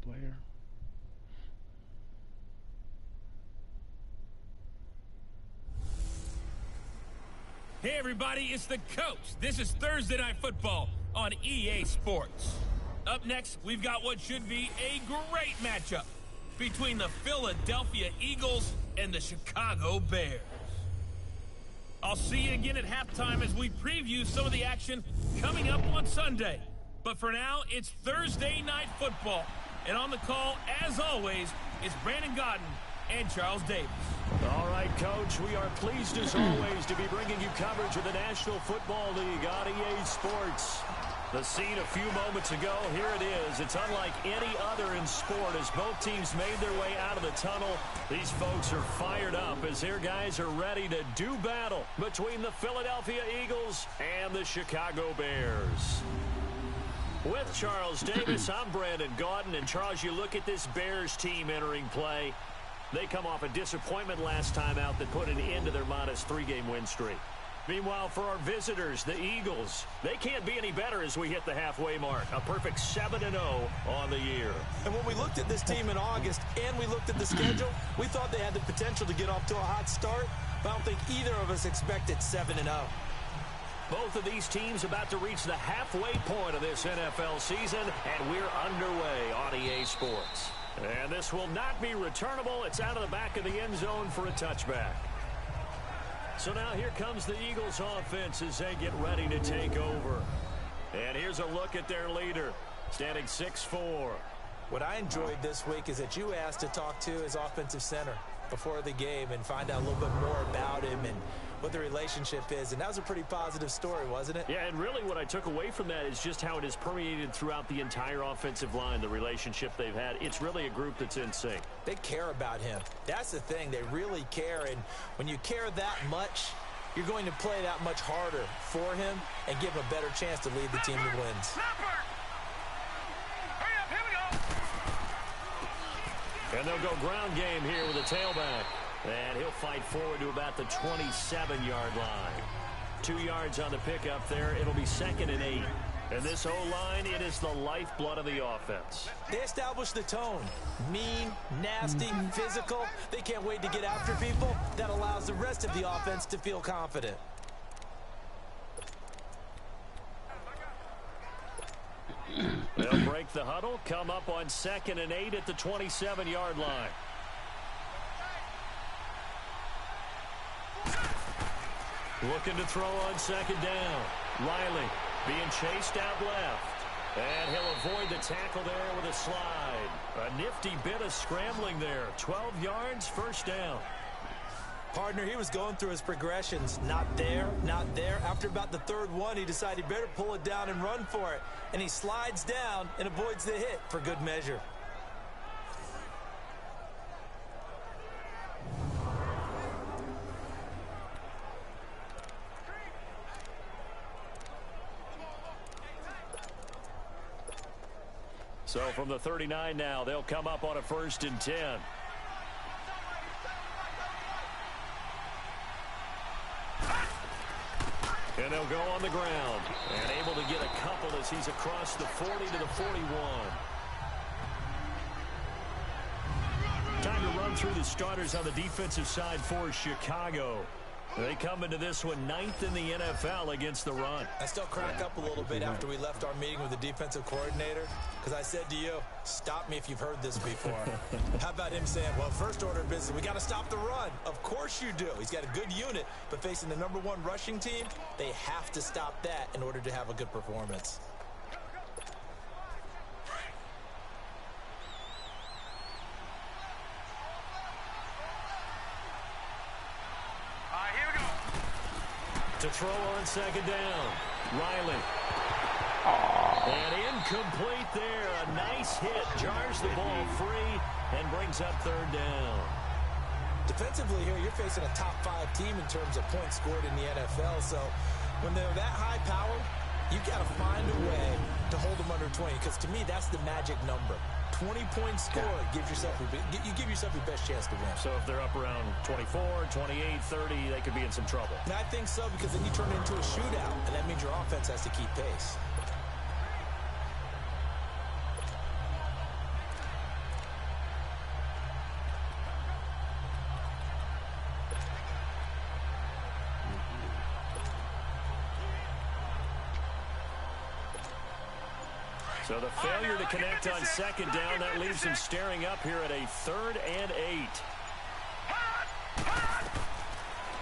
player. Hey everybody, it's the coach. This is Thursday Night Football on EA Sports. Up next, we've got what should be a great matchup between the Philadelphia Eagles and the Chicago Bears. I'll see you again at halftime as we preview some of the action coming up on Sunday. But for now, it's Thursday Night Football. And on the call, as always, is Brandon Gaudin and Charles Davis. All right, Coach, we are pleased as always to be bringing you coverage of the National Football League on EA Sports. The scene a few moments ago, here it is. It's unlike any other in sport as both teams made their way out of the tunnel. These folks are fired up as their guys are ready to do battle between the Philadelphia Eagles and the Chicago Bears. With Charles Davis, I'm Brandon Gaudin. And Charles, you look at this Bears team entering play. They come off a disappointment last time out that put an end to their modest 3-game win streak. Meanwhile, for our visitors, the Eagles, they can't be any better as we hit the halfway mark. A perfect 7-0 on the year. And when we looked at this team in August and we looked at the schedule, we thought they had the potential to get off to a hot start, but I don't think either of us expected 7-0. Both of these teams about to reach the halfway point of this NFL season, and we're underway on EA Sports. And this will not be returnable. It's out of the back of the end zone for a touchback. So now here comes the Eagles offense as they get ready to take over. And here's a look at their leader, standing 6'4". What I enjoyed this week is that you asked to talk to his offensive center before the game and find out a little bit more about him and what the relationship is. And that was a pretty positive story, wasn't it? Yeah, and really what I took away from that is just how it has permeated throughout the entire offensive line, the relationship they've had. It's really a group that's in sync. They care about him. That's the thing. They really care. And when you care that much, you're going to play that much harder for him and give him a better chance to lead the team to wins. And they'll go ground game here with a tailback. And he'll fight forward to about the 27-yard line. 2 yards on the pickup there. It'll be 2nd and 8. And this O-line, it is the lifeblood of the offense. They establish the tone. Mean, nasty, physical. They can't wait to get after people. That allows the rest of the offense to feel confident. They'll break the huddle, come up on 2nd and 8 at the 27-yard line. Looking to throw on 2nd down. Riley being chased out left. And he'll avoid the tackle there with a slide. A nifty bit of scrambling there. 12 yards, 1st down. Partner, he was going through his progressions. Not there, not there. After about the 3rd one, he decided he better pull it down and run for it. And he slides down and avoids the hit for good measure. So from the 39 now, they'll come up on a 1st and 10. And they'll go on the ground. And able to get a couple as he's across the 40 to the 41. Time to run through the starters on the defensive side for Chicago. They come into this one 9th in the NFL against the run. I still crack up a little bit after we left our meeting with the defensive coordinator because I said to you, stop me if you've heard this before. How about him saying, well, first order of business, we got to stop the run. Of course you do. He's got a good unit, but facing the #1 rushing team, they have to stop that in order to have a good performance. To throw on 2nd down. Riley. And incomplete there. A nice hit. Jars the ball free and brings up 3rd down. Defensively here, you're facing a top 5 team in terms of points scored in the NFL. So when they're that high power, you got to find a way to hold them under 20. Because to me, that's the magic number. 20 points scored, you give yourself your best chance to win. So if they're up around 24, 28, 30, they could be in some trouble. And I think so, because then you turn it into a shootout, and that means your offense has to keep pace. So the failure to connect on second down, that leaves him staring up here at a 3rd and 8.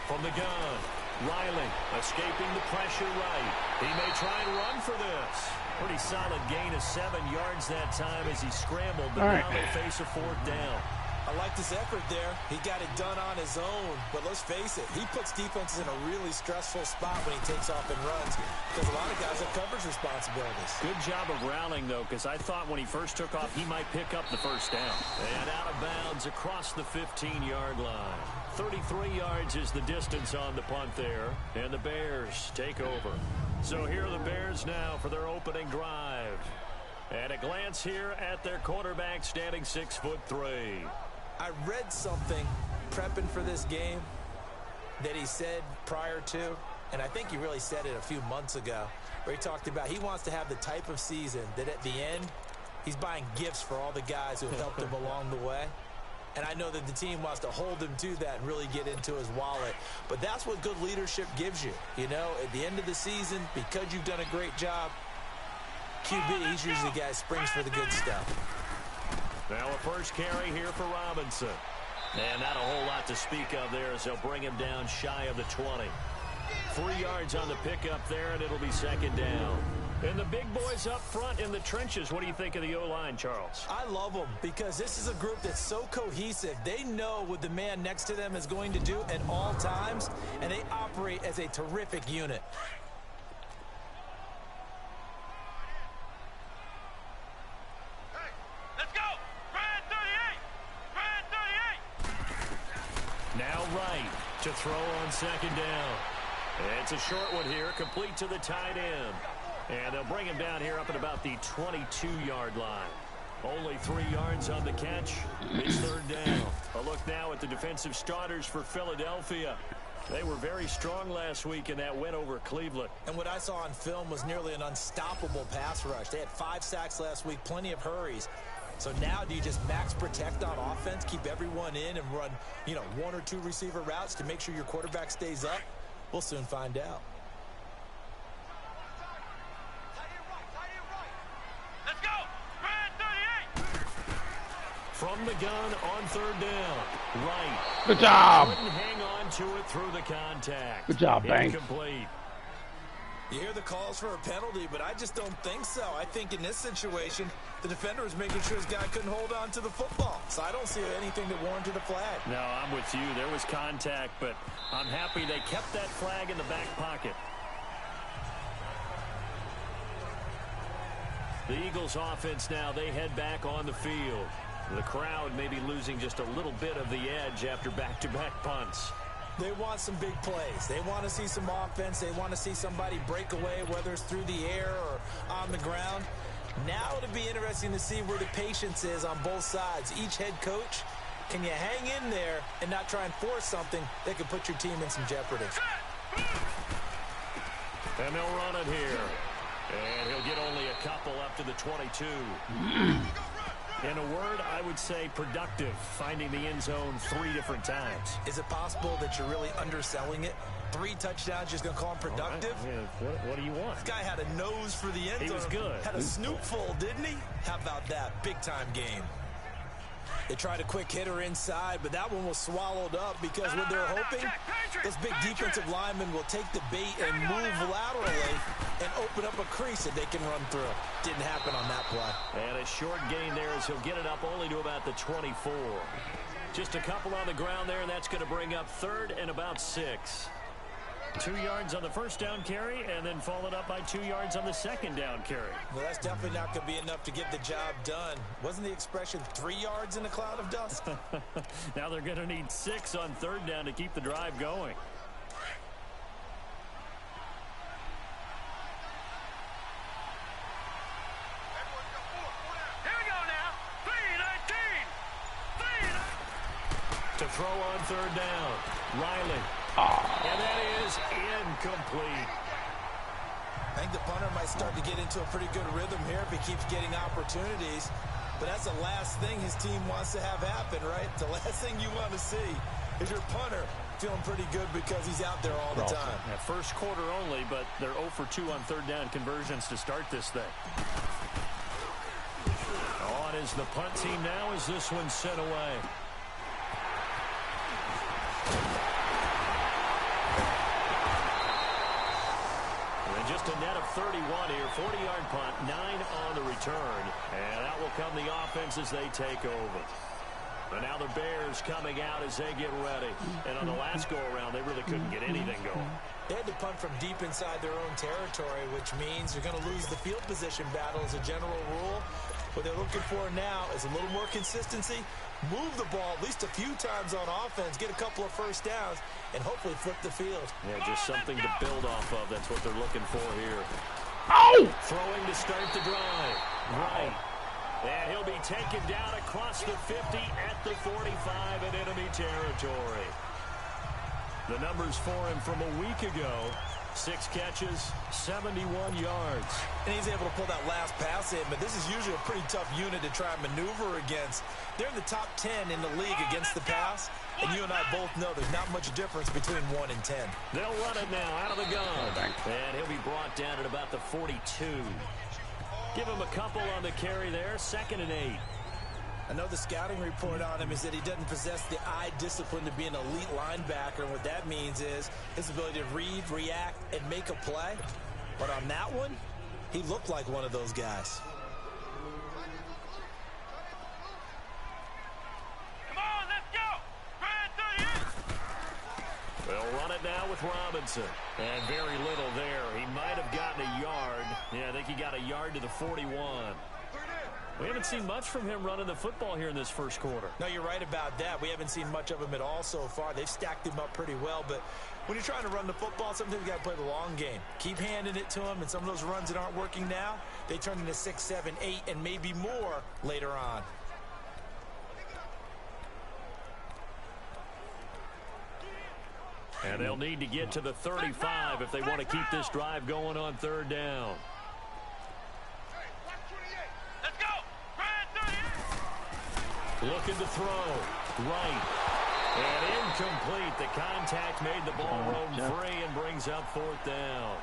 From the gun, Riley escaping the pressure right. He may try and run for this. Pretty solid gain of 7 yards that time as he scrambled, but now they face a 4th down. I like this effort there. He got it done on his own. But let's face it, he puts defenses in a really stressful spot when he takes off and runs because a lot of guys have coverage responsibilities. Good job of rallying, though, because I thought when he first took off, he might pick up the 1st down. And out of bounds across the 15-yard line. 33 yards is the distance on the punt there. And the Bears take over. So here are the Bears now for their opening drive. And a glance here at their quarterback standing 6'3". I read something prepping for this game that he said prior to, and I think he really said it a few months ago, where he talked about he wants to have the type of season that at the end, he's buying gifts for all the guys who have helped him along the way. And I know that the team wants to hold him to that and really get into his wallet. But that's what good leadership gives you. You know, at the end of the season, because you've done a great job, QB, he's usually the guy who springs for the good stuff. Now a first carry here for Robinson. And not a whole lot to speak of there as they'll bring him down shy of the 20. 3 yards on the pickup there, and it'll be 2nd down. And the big boys up front in the trenches. What do you think of the O-line, Charles? I love them because this is a group that's so cohesive. They know what the man next to them is going to do at all times, and they operate as a terrific unit. Now right to throw on 2nd down. It's a short one here, complete to the tight end. And they'll bring him down here up at about the 22-yard line. Only 3 yards on the catch. It's 3rd down. A look now at the defensive starters for Philadelphia. They were very strong last week in that win over Cleveland. And what I saw on film was nearly an unstoppable pass rush. They had 5 sacks last week, plenty of hurries. So now do you just max protect on offense, keep everyone in and run, 1 or 2 receiver routes to make sure your quarterback stays up? We'll soon find out. Let's go! Red 38! From the gun on 3rd down. Right. Good job. Couldn't hang on to it through the contact. Good job, Bank. Incomplete. You hear the calls for a penalty, but I just don't think so. I think in this situation, the defender was making sure his guy couldn't hold on to the football. So I don't see anything that warranted a flag. No, I'm with you. There was contact, but I'm happy they kept that flag in the back pocket. The Eagles offense now, they head back on the field. The crowd may be losing just a little bit of the edge after back-to-back punts. They want some big plays. They want to see some offense. They want to see somebody break away, whether it's through the air or on the ground. Now it'll be interesting to see where the patience is on both sides. Each head coach, can you hang in there and not try and force something that could put your team in some jeopardy? And they'll run it here. And he'll get only a couple up to the 22. In a word, I would say productive, finding the end zone 3 different times. Is it possible that you're really underselling it? 3 touchdowns, just going to call him productive? Right. Yeah, what do you want? This guy had a nose for the end zone. He was good. Had a snoopful, didn't he? How about that? Big-time game. They tried a quick hitter inside, but that one was swallowed up because what they're hoping, those big defensive linemen will take the bait and move laterally and open up a crease that they can run through. Didn't happen on that play. And a short gain there as he'll get it up only to about the 24. Just a couple on the ground there, and that's going to bring up 3rd and about 6. 2 yards on the first down carry, and then followed up by 2 yards on the second down carry. Well, that's definitely not going to be enough to get the job done. Wasn't the expression 3 yards in a cloud of dust? Now they're going to need 6 on 3rd down to keep the drive going. Here we go now. 3-19. To throw on 3rd down. Riley. And that is incomplete. I think the punter might start to get into a pretty good rhythm here if he keeps getting opportunities. But that's the last thing his team wants to have happen, right? The last thing you want to see is your punter feeling pretty good because he's out there all the time. Yeah, first quarter only, but they're 0 for 2 on 3rd down conversions to start this thing. is the punt team now as this one's sent away. And just a net of 31 here, 40-yard punt, 9 on the return. And out will come the offense as they take over. And now the Bears coming out as they get ready. And on the last go-around, they really couldn't get anything going. They had to punt from deep inside their own territory, which means you're going to lose the field position battle as a general rule. What they're looking for now is a little more consistency, move the ball at least a few times on offense, get a couple of first downs, and hopefully flip the field. Yeah, just something to build off of. That's what they're looking for here. Oh! Throwing to start the drive. Right. And he'll be taken down across the 50 at the 45 in enemy territory. The numbers for him from a week ago, 6 catches, 71 yards. And he's able to pull that last pass in, but this is usually a pretty tough unit to try and maneuver against. They're in the top 10 in the league against the pass, and you and I both know there's not much difference between 1 and 10. They'll run it now out of the gun. And he'll be brought down at about the 42. Give him a couple on the carry there, 2nd and 8. I know the scouting report on him is that he doesn't possess the eye discipline to be an elite linebacker, and what that means is his ability to read, react, and make a play. But on that one, he looked like one of those guys. Come on, let's go. Red 38. They'll run it now with Robinson. And very little there. He might have gotten a yard. Yeah, I think he got a yard to the 41. We haven't seen much from him running the football here in this first quarter. No, you're right about that. We haven't seen much of him at all so far. They've stacked him up pretty well, but when you're trying to run the football, sometimes you got to play the long game. Keep handing it to him, and some of those runs that aren't working now, they turn into 6, 7, 8, and maybe more later on. And they'll need to get to the 35 if they want to keep this drive going on 3rd down. Let's go. Red 38. Looking to throw. Right. And incomplete. The contact made the ball roam free and brings up 4th down.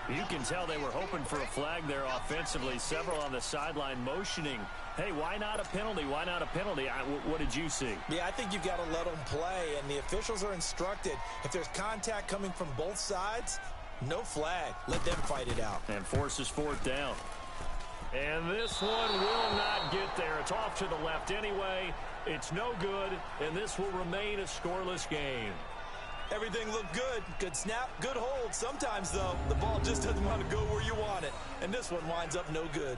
You can tell they were hoping for a flag there offensively. Several on the sideline motioning. Hey, why not a penalty? Why not a penalty? What did you see? Yeah, I think you've got to let them play, and the officials are instructed. If there's contact coming from both sides, no flag. Let them fight it out. And forces 4th down. And this one will not get there. It's off to the left anyway. It's no good, and this will remain a scoreless game. Everything looked good. Good snap, good hold. Sometimes, though, the ball just doesn't want to go where you want it. And this one winds up no good.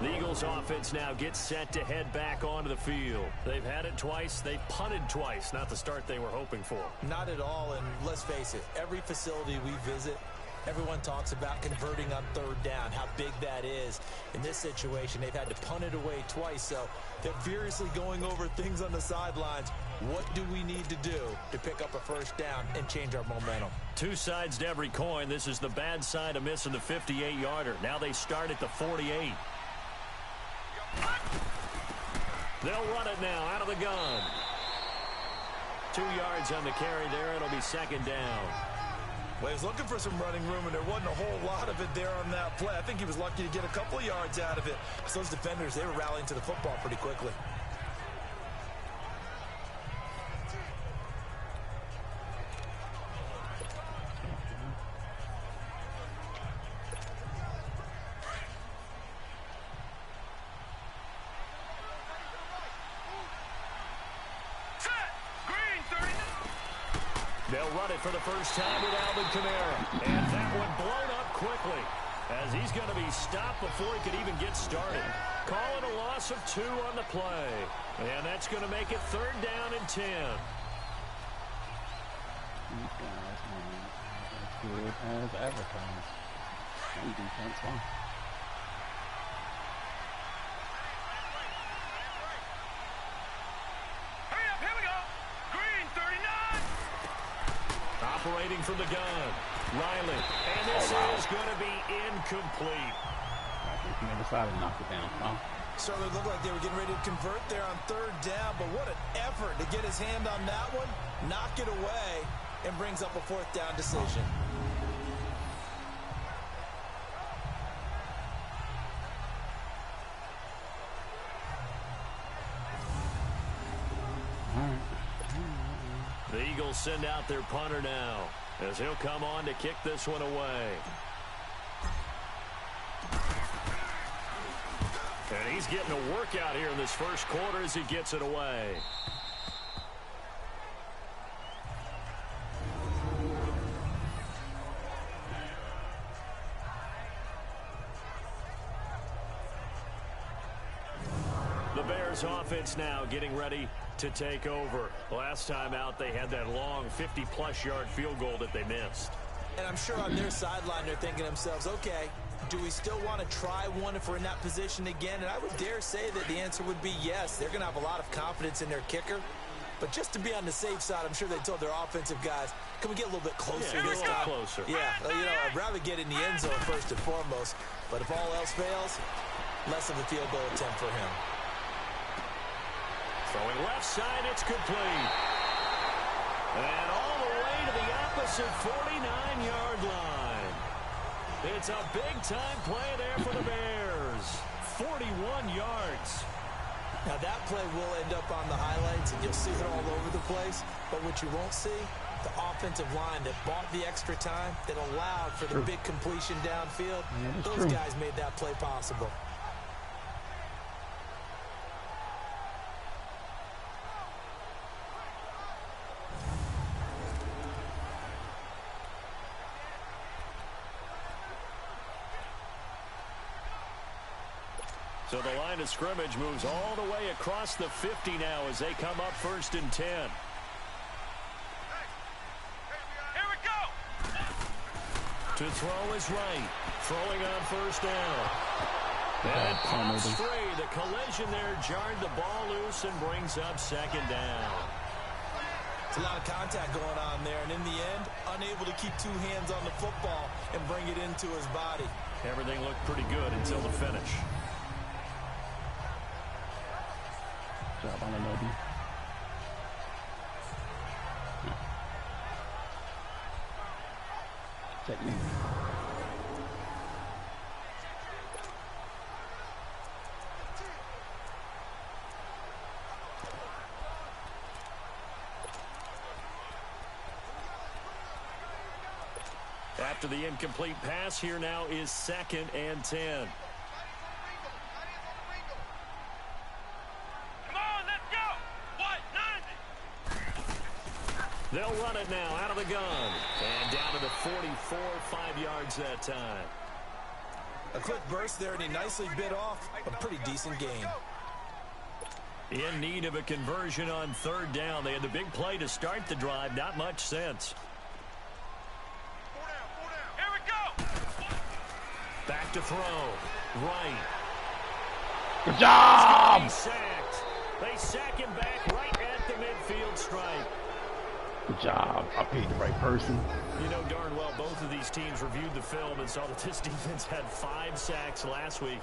The Eagles offense now gets set to head back onto the field. They've had it twice. They've punted twice. Not the start they were hoping for. Not at all, and let's face it, every facility we visit, everyone talks about converting on 3rd down, how big that is. In this situation, they've had to punt it away twice, so they're furiously going over things on the sidelines. What do we need to do to pick up a 1st down and change our momentum? 2 sides to every coin. This is the bad side of missing the 58-yarder. Now they start at the 48. They'll run it now out of the gun. 2 yards on the carry there. It'll be 2nd down. Well, he was looking for some running room, and there wasn't a whole lot of it there on that play. I think he was lucky to get a couple of yards out of it. So those defenders, they were rallying to the football pretty quickly. They'll run it for the first time with Alvin Kamara. And that one blown up quickly as he's going to be stopped before he could even get started. Calling a loss of 2 on the play. And that's going to make it 3rd down and 10. These guys, man, as good as advertised. Some defense, huh? Hurry up, here we go. Green 39. Operating from the gun. Riley. And this is going to be incomplete. I think he decided to knock it down, huh? Certainly looked like they were getting ready to convert there on third down, but what an effort to get his hand on that one, knock it away, and brings up a fourth down decision. The Eagles send out their punter now, as he'll come on to kick this one away. And he's getting a workout here in this first quarter as he gets it away. The Bears offense now getting ready to take over. Last time out, they had that long 50-plus yard field goal that they missed. And I'm sure on their sideline, they're thinking to themselves, okay, do we still want to try one if we're in that position again? And I would dare say that the answer would be yes. They're going to have a lot of confidence in their kicker. But just to be on the safe side, I'm sure they told their offensive guys, can we get a little bit closer this time? Closer. Yeah, I'd rather get in the end zone first and foremost. But if all else fails, less of a field goal attempt for him. Throwing left side, it's complete. And all the way to the opposite 49-yard line. It's a big-time play there for the Bears. 41 yards. Now, that play will end up on the highlights, and you'll see it all over the place. But what you won't see, the offensive line that bought the extra time, that allowed for the big completion downfield, those guys made that play possible. So the line of scrimmage moves all the way across the 50 now as they come up 1st and 10. Here we go. To throw is right. Throwing on 1st down. And pops free. The collision there jarred the ball loose and brings up 2nd down. It's a lot of contact going on there, and in the end, unable to keep two hands on the football and bring it into his body. Everything looked pretty good until the finish. Job on the lobby. Technique. After the incomplete pass, here now is 2nd and 10. They'll run it now out of the gun. And down to the 44, 5 yards that time. A quick burst there, and he nicely bit off a pretty decent gain. In need of a conversion on 3rd down. They had the big play to start the drive. Not much sense. Here we go. Back to throw. Right. Good job! He's sacked. They sack him back right at the midfield stripe. Good job. I paid the right person. You know darn well both of these teams reviewed the film and saw that this defense had 5 sacks last week.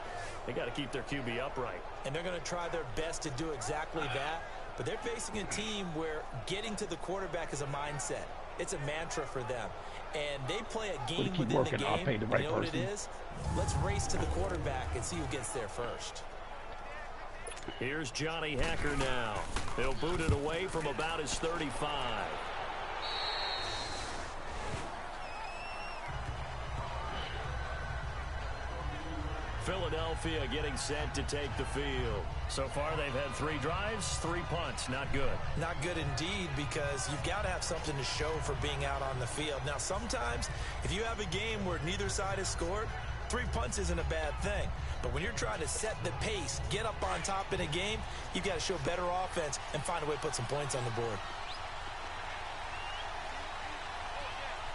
They got to keep their QB upright. And they're going to try their best to do exactly that. But they're facing a team where getting to the quarterback is a mindset. It's a mantra for them. And they play a game within the game. I'll pay the right you know what person. it is? Let's race to the quarterback and see who gets there first. Here's Johnny Hacker now. He'll boot it away from about his 35. Philadelphia getting set to take the field. So far, they've had 3 drives, 3 punts. Not good. Not good indeed, because you've got to have something to show for being out on the field. Now, sometimes, if you have a game where neither side has scored, 3 punts isn't a bad thing. But when you're trying to set the pace, get up on top in a game, you've got to show better offense and find a way to put some points on the board.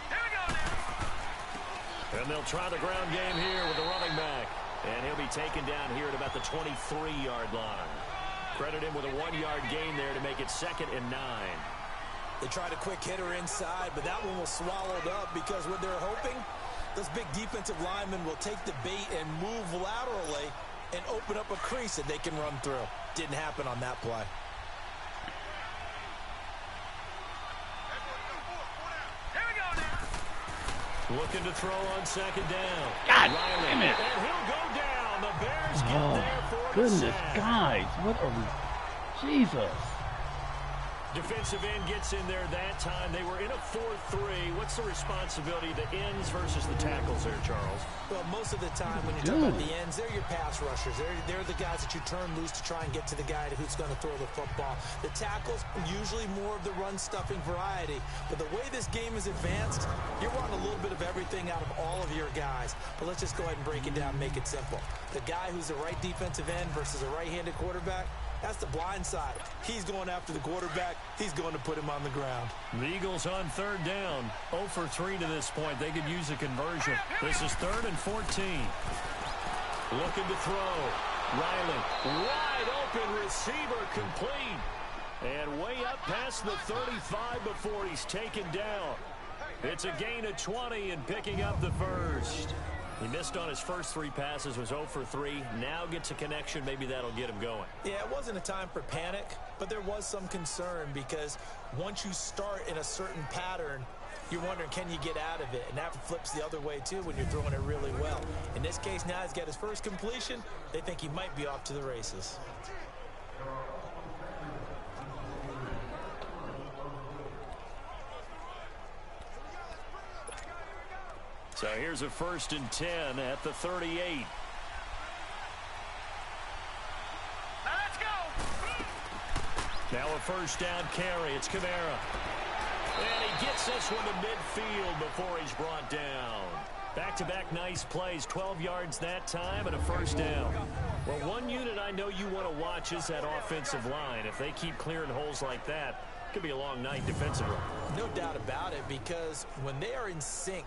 Here we go now. And they'll try the ground game here with the running back. And he'll be taken down here at about the 23-yard line. Credit him with a 1-yard gain there to make it 2nd and 9. They tried a quick hitter inside, but that one was swallowed up because what they're hoping, those big defensive linemen will take the bait and move laterally and open up a crease that they can run through. Didn't happen on that play. Here we go now. Looking to throw on second down. God Riley, damn it. and he'll go down. The Bears get Oh, there for goodness, the sack. guys. What are we... Jesus. Defensive end gets in there that time. They were in a 4-3. What's the responsibility, the ends versus the tackles there, Charles? Well, most of the time when you talk about the ends, they're your pass rushers. They're the guys that you turn loose to try and get to the guy who's going to throw the football. The tackles, usually more of the run-stuffing variety. But the way this game is advanced, you're wanting a little bit of everything out of all of your guys. But let's just go ahead and break it down and make it simple. The guy who's the right defensive end versus a right-handed quarterback, that's the blind side. He's going after the quarterback. He's going to put him on the ground. The Eagles on third down. 0 for 3 to this point. They could use a conversion. This is 3rd and 14. Looking to throw. Riley, wide open receiver, complete. And way up past the 35 before he's taken down. It's a gain of 20 and picking up the first. He missed on his first 3 passes, was 0 for 3. Now gets a connection. Maybe that'll get him going. Yeah, it wasn't a time for panic, but there was some concern because once you start in a certain pattern, you're wondering, can you get out of it? And that flips the other way, too, when you're throwing it really well. In this case, now he's got his first completion. They think he might be off to the races. So here's a 1st and 10 at the 38. Now let's go. Now a 1st down carry. It's Kamara. And he gets this one to midfield before he's brought down. Back-to-back nice plays. 12 yards that time and a 1st down. Well, one unit I know you want to watch is that offensive line. If they keep clearing holes like that, it could be a long night defensively. No doubt about it, because when they are in sync,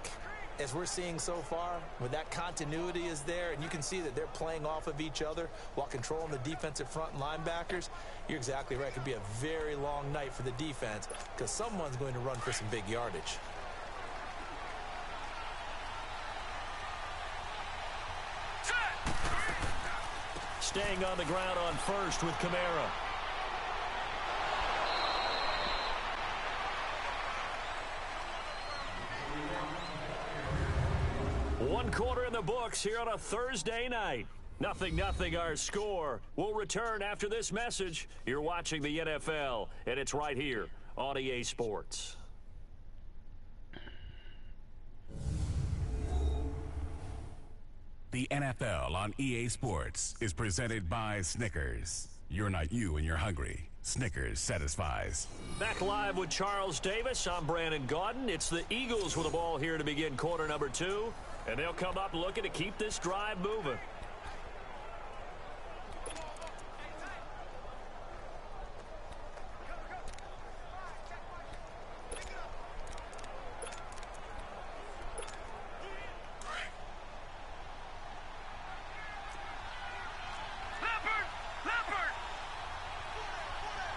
as we're seeing so far, when that continuity is there, and you can see that they're playing off of each other while controlling the defensive front and linebackers, you're exactly right. It could be a very long night for the defense because someone's going to run for some big yardage. Staying on the ground on 1st with Kamara. One quarter in the books here on a Thursday night. 0-0 our score. We'll return after this message. You're watching the NFL, and it's right here on EA Sports. The NFL on EA Sports is presented by Snickers. You're not you when you're hungry. Snickers satisfies. Back live with Charles Davis. I'm Brandon Gaudin. It's the Eagles with the ball here to begin quarter number 2. And they'll come up looking to keep this drive moving. Leopard.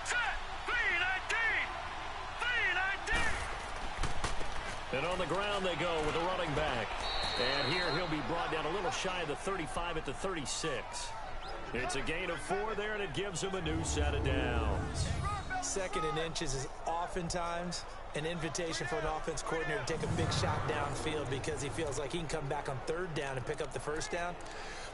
Set. 3-19. And on the ground they go with a running back. And here he'll be brought down a little shy of the 35 at the 36. It's a gain of 4 there, and it gives him a new set of downs. 2nd and inches is oftentimes an invitation for an offense coordinator to take a big shot downfield because he feels like he can come back on 3rd down and pick up the 1st down.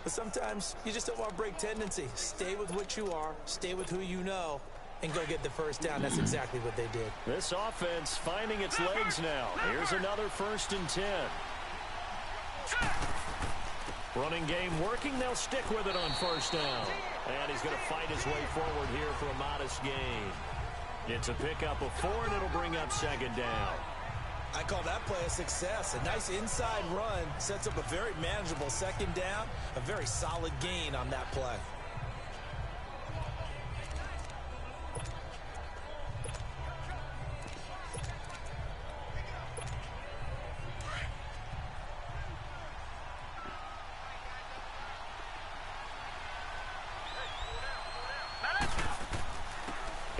But sometimes you just don't want to break tendency. Stay with what you are, stay with who you know, and go get the 1st down. That's exactly what they did. This offense finding its legs now. Here's another 1st and 10. Running game working. They'll stick with it on 1st down. And he's going to fight his way forward here for a modest gain. It's a pickup of 4, and it'll bring up 2nd down. I call that play a success. A nice inside run sets up a very manageable 2nd down. A very solid gain on that play.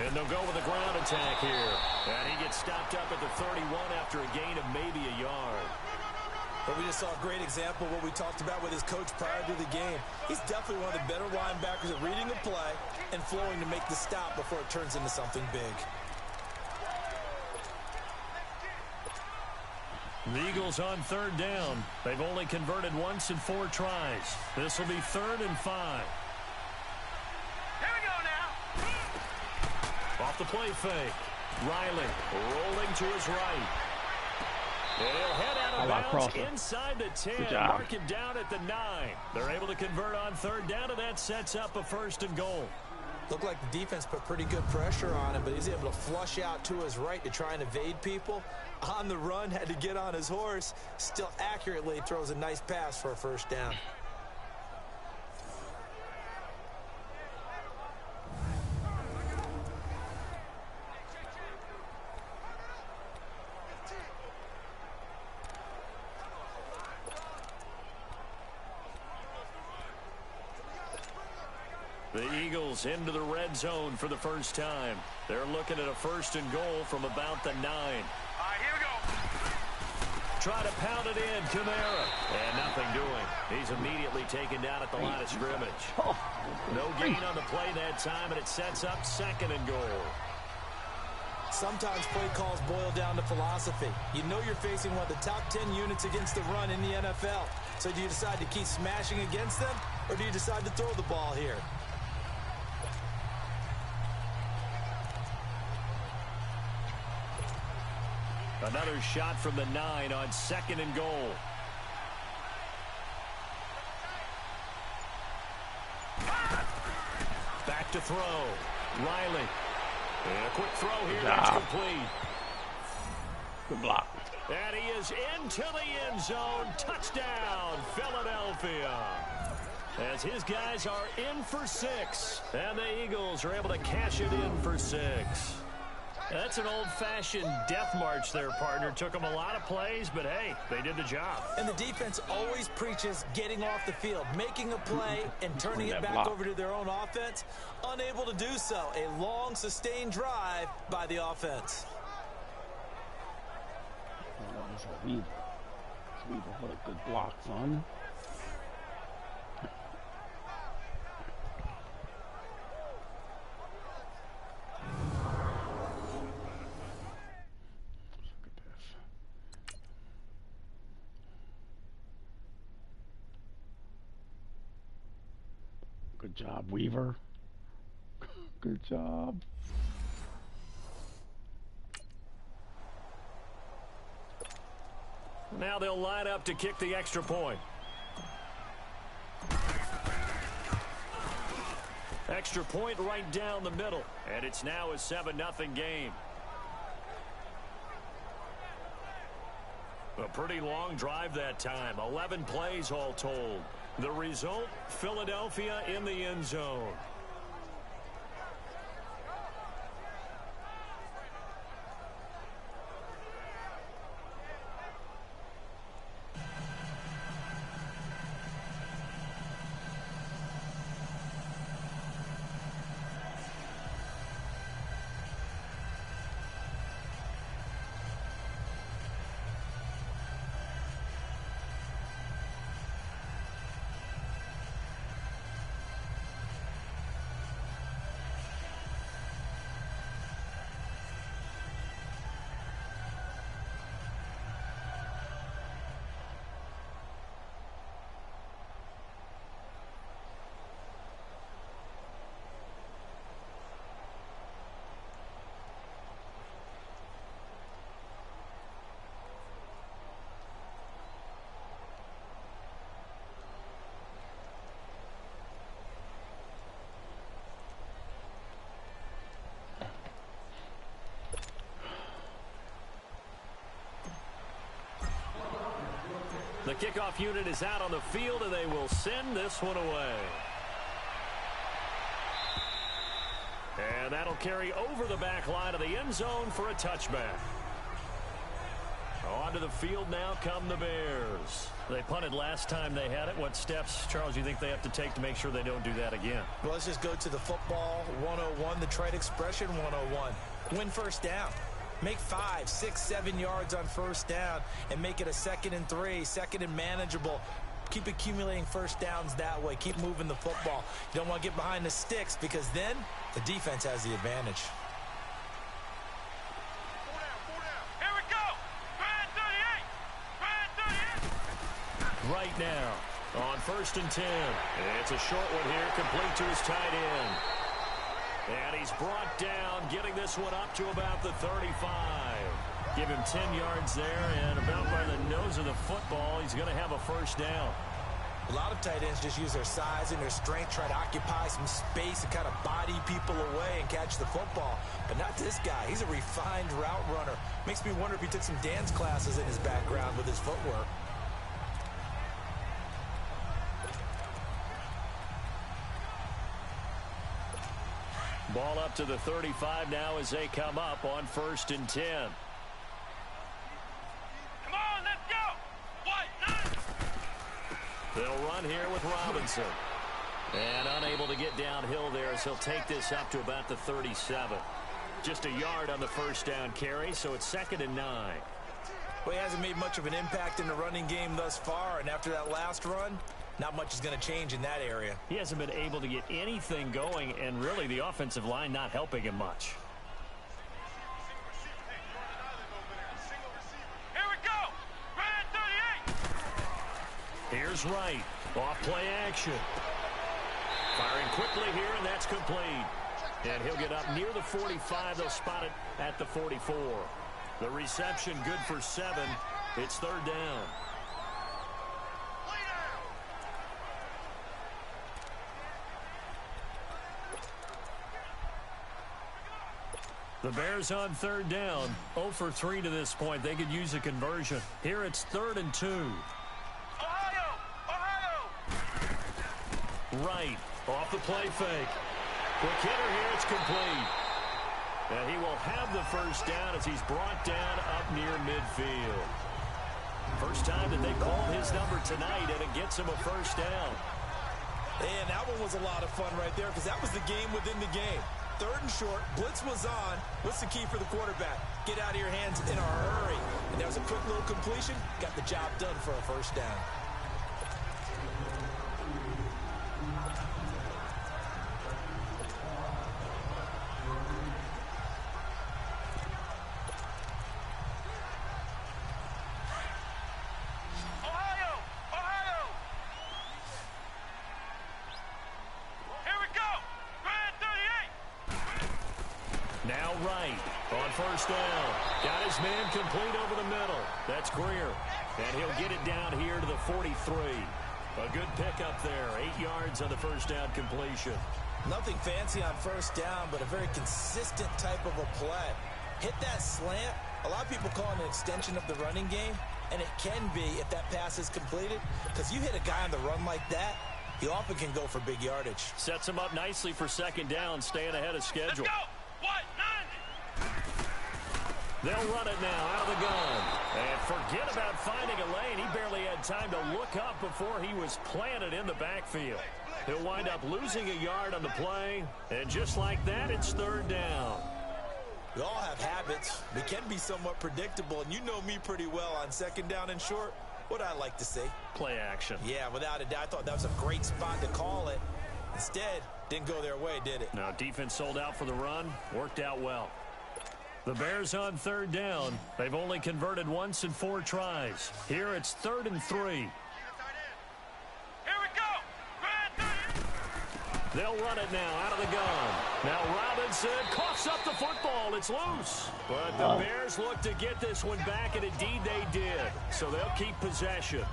And they'll go with a ground attack here. And he gets stopped up at the 31 after a gain of maybe a yard. But we just saw a great example of what we talked about with his coach prior to the game. He's definitely one of the better linebackers at reading the play and flowing to make the stop before it turns into something big. The Eagles on 3rd down. They've only converted once in 4 tries. This will be 3rd and 5. Here we go now. Off the play fake. Riley rolling to his right. And he'll head out of bounds inside the 10. Mark him down at the 9. They're able to convert on 3rd down, and that sets up a 1st and goal. Looked like the defense put pretty good pressure on him, but he's able to flush out to his right to try and evade people. On the run, had to get on his horse. Still accurately throws a nice pass for a 1st down. The Eagles into the red zone for the first time. They're looking at a 1st and goal from about the 9. All right, here we go. Try to pound it in, Kamara. And nothing doing. He's immediately taken down at the line of scrimmage. No gain on the play that time, and it sets up 2nd and goal. Sometimes play calls boil down to philosophy. You know you're facing one of the top 10 units against the run in the NFL. So do you decide to keep smashing against them, or do you decide to throw the ball here? Another shot from the 9 on 2nd and goal. Back to throw. Riley. And a quick throw here. That's complete. Good block. And he is into the end zone. Touchdown, Philadelphia. As his guys are in for 6. And the Eagles are able to cash it in for 6. That's an old-fashioned death march there, partner. Took them a lot of plays, but, hey, they did the job. And the defense always preaches getting off the field, making a play, and turning it back over to their own offense. Unable to do so. A long, sustained drive by the offense. Oh, that was a Weaver. Weaver, what a good block, son. Good job, Weaver. Good job. Now they'll line up to kick the extra point. Extra point right down the middle. And it's now a 7-0 game. A pretty long drive that time. 11 plays all told. The result, Philadelphia in the end zone. The kickoff unit is out on the field, and they will send this one away. And that'll carry over the back line of the end zone for a touchback. Onto the field now come the Bears. They punted last time they had it. What steps, Charles, do you think they have to take to make sure they don't do that again? Well, let's just go to the football 101, the trade expression 101. Win first down. Make 5, 6, 7 yards on first down and make it a 2nd and 3, 2nd and manageable. Keep accumulating first downs that way. Keep moving the football. You don't want to get behind the sticks because then the defense has the advantage. Here we go. Brad 38. Right now, on 1st and 10. It's a short one here, complete to his tight end. And he's brought down, getting this one up to about the 35. Give him 10 yards there, and about by the nose of the football, he's going to have a first down. A lot of tight ends just use their size and their strength, try to occupy some space and kind of body people away and catch the football. But not this guy. He's a refined route runner. Makes me wonder if he took some dance classes in his background with his footwork. Ball up to the 35 now as they come up on 1st and 10. Come on, let's go. What? 9. They'll run here with Robinson. And unable to get downhill there, so he'll take this up to about the 37. Just a yard on the first down carry, so it's 2nd and 9. Well, he hasn't made much of an impact in the running game thus far, and after that last run, not much is going to change in that area. He hasn't been able to get anything going, and really the offensive line not helping him much. Here we go. Brad 38. Here's Wright. Off play action. Firing quickly here, and that's complete. And he'll get up near the 45. They'll spot it at the 44. The reception good for 7. It's 3rd down. The Bears on 3rd down. 0 for 3 to this point. They could use a conversion. Here it's 3rd and 2. Ohio. Right. Off the play fake. Quick hitter here. It's complete. And he will have the first down as he's brought down up near midfield. First time that they called his number tonight, and it gets him a first down. And that one was a lot of fun right there because that was the game within the game. 3rd and short, blitz was on. What's the key for the quarterback? Get out of your hands in a hurry. And that was a quick little completion. Got the job done for a first down. Now Wright on first down. Got his man complete over the middle. That's Greer. And he'll get it down here to the 43. A good pickup there. 8 yards on the first down completion. Nothing fancy on first down, but a very consistent type of a play. Hit that slant. A lot of people call it an extension of the running game, and it can be if that pass is completed, because you hit a guy on the run like that, he often can go for big yardage. Sets him up nicely for second down, staying ahead of schedule. Let's go. What? 90. They'll run it now out of the gun. And forget about finding a lane. He barely had time to look up before he was planted in the backfield. He'll wind up losing a yard on the play. And just like that, it's third down. We all have habits. We can be somewhat predictable, and you know me pretty well on second down and short. What I like to say? Play action. Yeah, without a doubt. I thought that was a great spot to call it. Instead, didn't go their way, did it? Now, defense sold out for the run. Worked out well. The Bears on third down. They've only converted once in 4 tries. Here it's 3rd and 3. Here we go. They'll run it now out of the gun. Now Robinson coughs up the football. It's loose. But the Bears look to get this one back, and indeed they did. So they'll keep possession.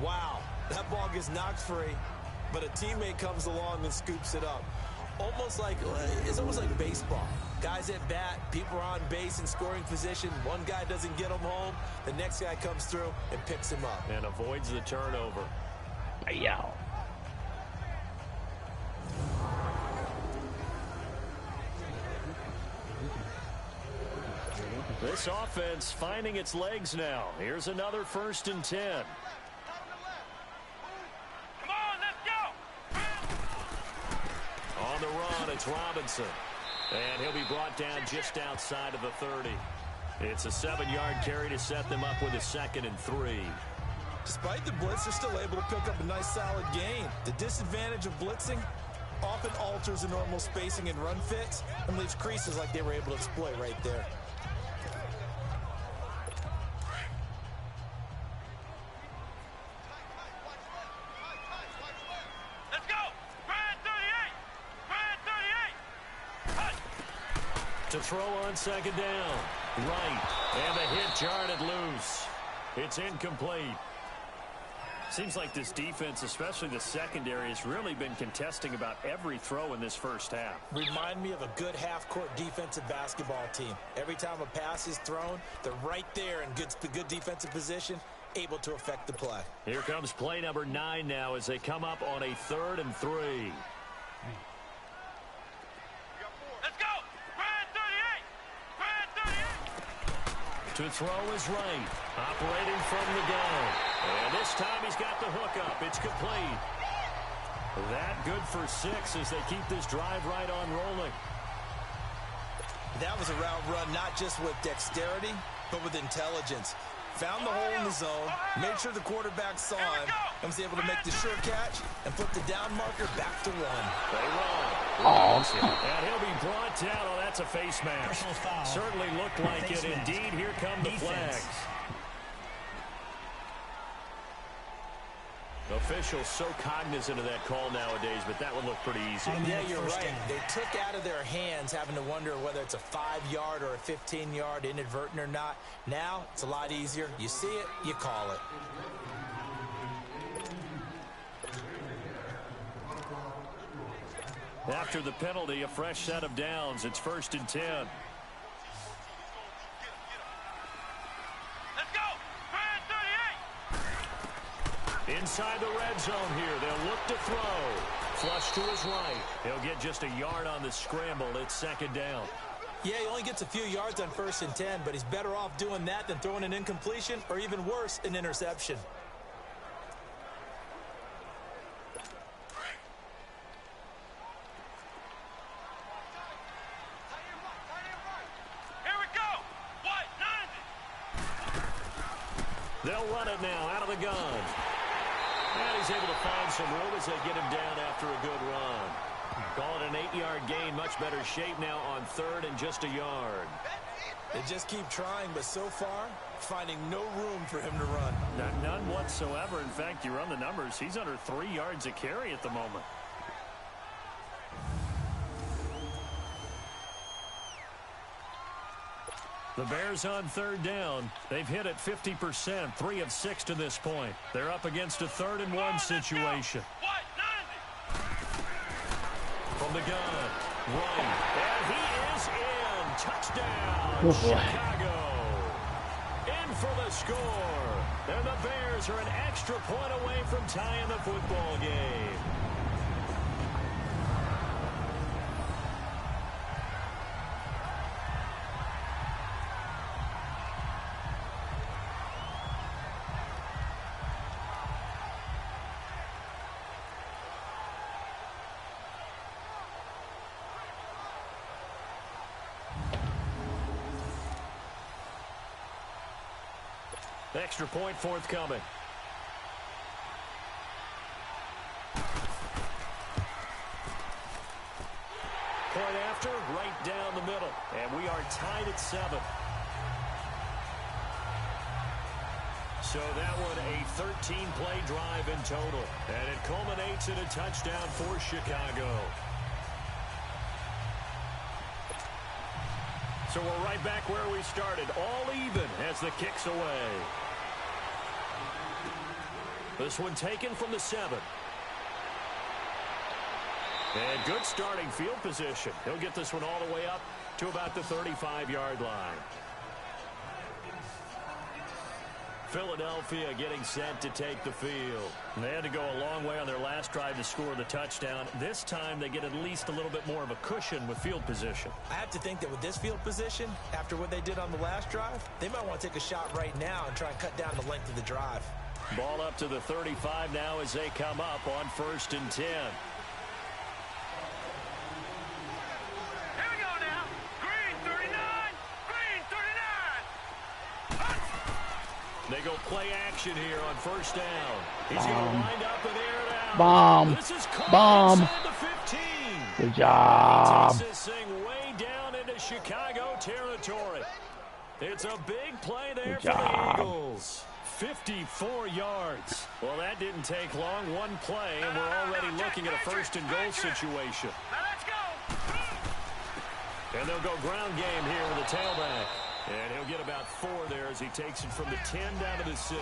Wow, that ball gets knocked free, but a teammate comes along and scoops it up. It's almost like baseball. Guys at bat, people are on base in scoring position. One guy doesn't get him home. The next guy comes through and picks him up. And avoids the turnover. Yow. This offense finding its legs now. Here's another 1st and 10. Come on, let's go. On the run, it's Robinson. And he'll be brought down just outside of the 30. It's a 7-yard carry to set them up with a 2nd and 3. Despite the blitz, they're still able to pick up a nice solid gain. The disadvantage of blitzing often alters the normal spacing and run fits and leaves creases like they were able to exploit right there. Let's go! Brad 38! Brad 38! Hut! To throw on 2nd down. Right. And the hit jarred loose. It's incomplete. Seems like this defense, especially the secondary, has really been contesting about every throw in this first half. Remind me of a good half-court defensive basketball team. Every time a pass is thrown, they're right there in good defensive position, able to affect the play. Here comes play number 9 now as they come up on a 3rd and 3. Let's go! Brad 38! Brad 38! To throw is right. Operating from the gun. And this time he's got the hook up. It's complete. That good for 6 as they keep this drive right on rolling. That was a route run not just with dexterity, but with intelligence. Found the hole in the zone, made sure the quarterback saw him, and was able to make the sure catch and flip the down marker back to 1. They run. And he'll be brought down. Oh, that's a face mask. Certainly looked like it. Indeed, here come the flags. Officials so cognizant of that call nowadays, but that one looked pretty easy. Yeah, you're right. They took out of their hands having to wonder whether it's a 5-yard or a 15-yard, inadvertent or not. Now, it's a lot easier. You see it, you call it. After the penalty, a fresh set of downs. It's 1st and 10. Let's go! Brad 38! Inside the red zone here. They'll look to throw. Flush to his right. He'll get just a yard on the scramble. It's 2nd down. Yeah, he only gets a few yards on 1st and 10, but he's better off doing that than throwing an incompletion or even worse, an interception. They'll run it now out of the gun. And he's able to find some room as they get him down after a good run. Call it an 8-yard gain. Much better shape now on 3rd and just a yard. They just keep trying, but so far, finding no room for him to run. None whatsoever. In fact, you run the numbers. He's under 3 yards a carry at the moment. The Bears on 3rd down. They've hit it 50%, 3 of 6 to this point. They're up against a 3rd and 1 situation. From the gun, right, and he is in. Touchdown, Chicago. In for the score. And the Bears are an extra point away from tying the football game. Extra point forthcoming. Point after, right down the middle. And we are tied at 7. So that one a 13-play drive in total. And it culminates in a touchdown for Chicago. So we're right back where we started, all even as the kick's away. This one taken from the 7. And good starting field position. He'll get this one all the way up to about the 35-yard line. Philadelphia getting set to take the field. And they had to go a long way on their last drive to score the touchdown. This time they get at least a little bit more of a cushion with field position. I have to think that with this field position, after what they did on the last drive, they might want to take a shot right now and try and cut down the length of the drive. Ball up to the 35 now as they come up on 1st and 10. Here we go now. They go play action here on first down. He's going to wind up and air it out. Bomb. This is caught Bomb. inside the 15. Good job. He takes this thing way down into Chicago territory. It's a big play there for the Eagles. 54 yards. Well, that didn't take long. One play, and we're already looking at a first-and-goal situation. Now let's go. And they'll go ground game here with the tailback. And he'll get about 4 there as he takes it from the 10 down to the 6.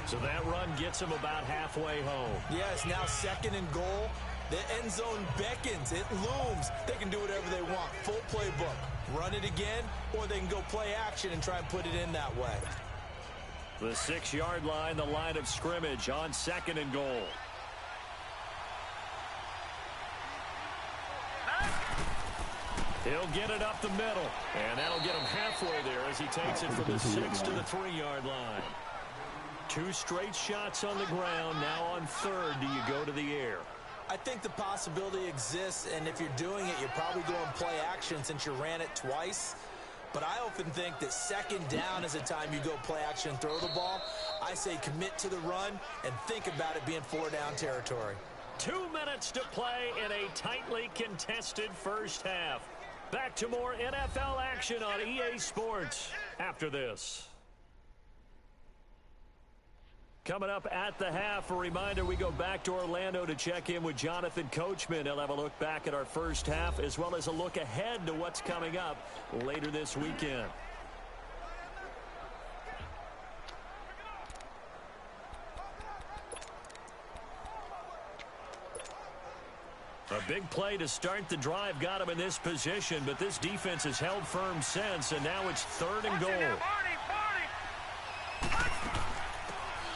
So that run gets him about halfway home. Yes, now 2nd and goal. The end zone beckons. It looms. They can do whatever they want. Full playbook. Run it again, or they can go play action and try and put it in that way. The 6-yard line, the line of scrimmage on 2nd and goal. He'll get it up the middle, and that'll get him halfway there as he takes it from the 6 to the 3-yard line. 2 straight shots on the ground. Now on 3rd, do you go to the air? I think the possibility exists, and if you're doing it, you're probably going play action since you ran it twice. But I often think that 2nd down is a time you go play action and throw the ball. I say commit to the run and think about it being 4-down territory. 2 minutes to play in a tightly contested first half. Back to more NFL action on EA Sports after this. Coming up at the half, a reminder, we go back to Orlando to check in with Jonathan Coachman. He'll have a look back at our first half as well as a look ahead to what's coming up later this weekend. A big play to start the drive got him in this position, but this defense has held firm since, and now it's 3rd and goal.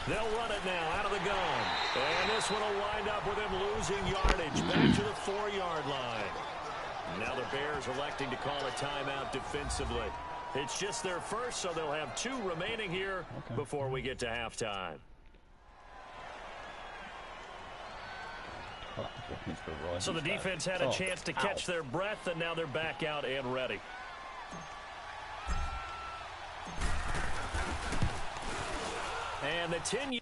They'll run it now out of the gun. And this one will wind up with him losing yardage back to the 4-yard line. Now the Bears electing to call a timeout defensively. It's just their first, so they'll have 2 remaining here before we get to halftime. So the defense had a chance to catch their breath, and now they're back out and ready. And the 10.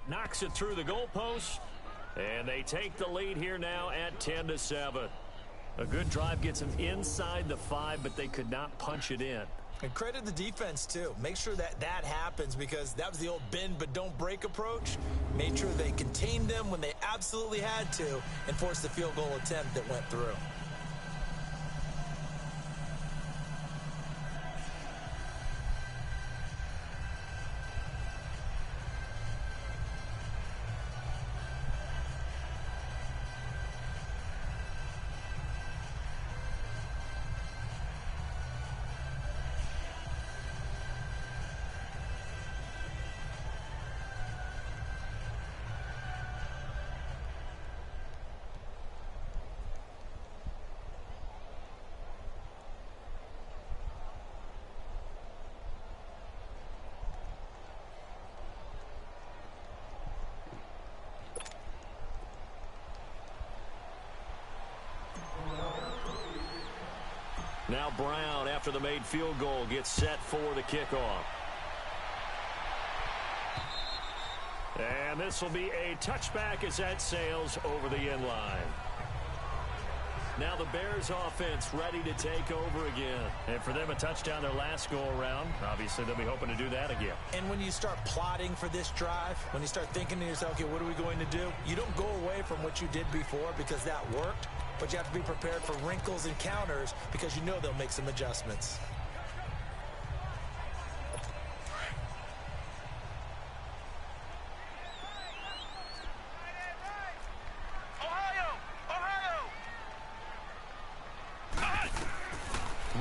Knocks it through the goalpost, and they take the lead here now at 10-7. A good drive gets them inside the 5, but they could not punch it in. And credit the defense, too. Make sure that happens, because that was the old bend but don't break approach. Made sure they contained them when they absolutely had to and forced the field goal attempt that went through. Now Brown, after the made field goal, gets set for the kickoff. And this will be a touchback as that sails over the end line. Now the Bears offense ready to take over again. And for them, a touchdown their last go-around. Obviously, they'll be hoping to do that again. And when you start plotting for this drive, when you start thinking to yourself, okay, what are we going to do? You don't go away from what you did before because that worked, but you have to be prepared for wrinkles and counters because you know they'll make some adjustments.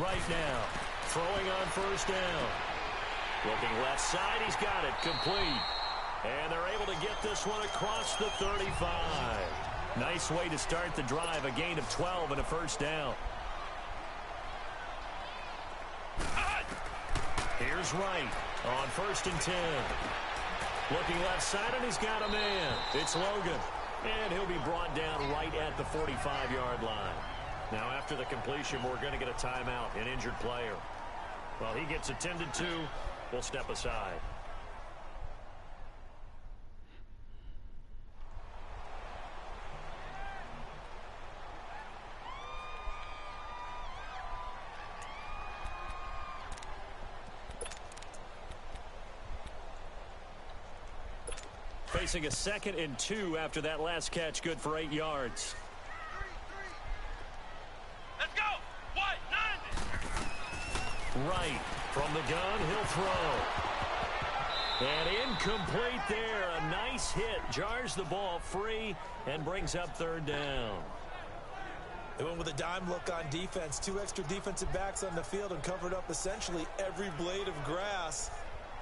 Right now, throwing on first down. Looking left side, he's got it, complete. And they're able to get this one across the 35. Nice way to start the drive, a gain of 12 and a first down. Here's Wright on 1st and 10. Looking left side, and he's got a man. It's Logan. And he'll be brought down right at the 45-yard line. Now, after the completion, we're going to get a timeout, an injured player. Well, he gets attended to. We'll step aside. Facing a 2nd and 2 after that last catch, good for 8 yards. Let's go. What? 90. Right from the gun, he'll throw. And incomplete there. A nice hit. Jars the ball free and brings up 3rd down. They went with a dime look on defense. 2 extra defensive backs on the field and covered up essentially every blade of grass.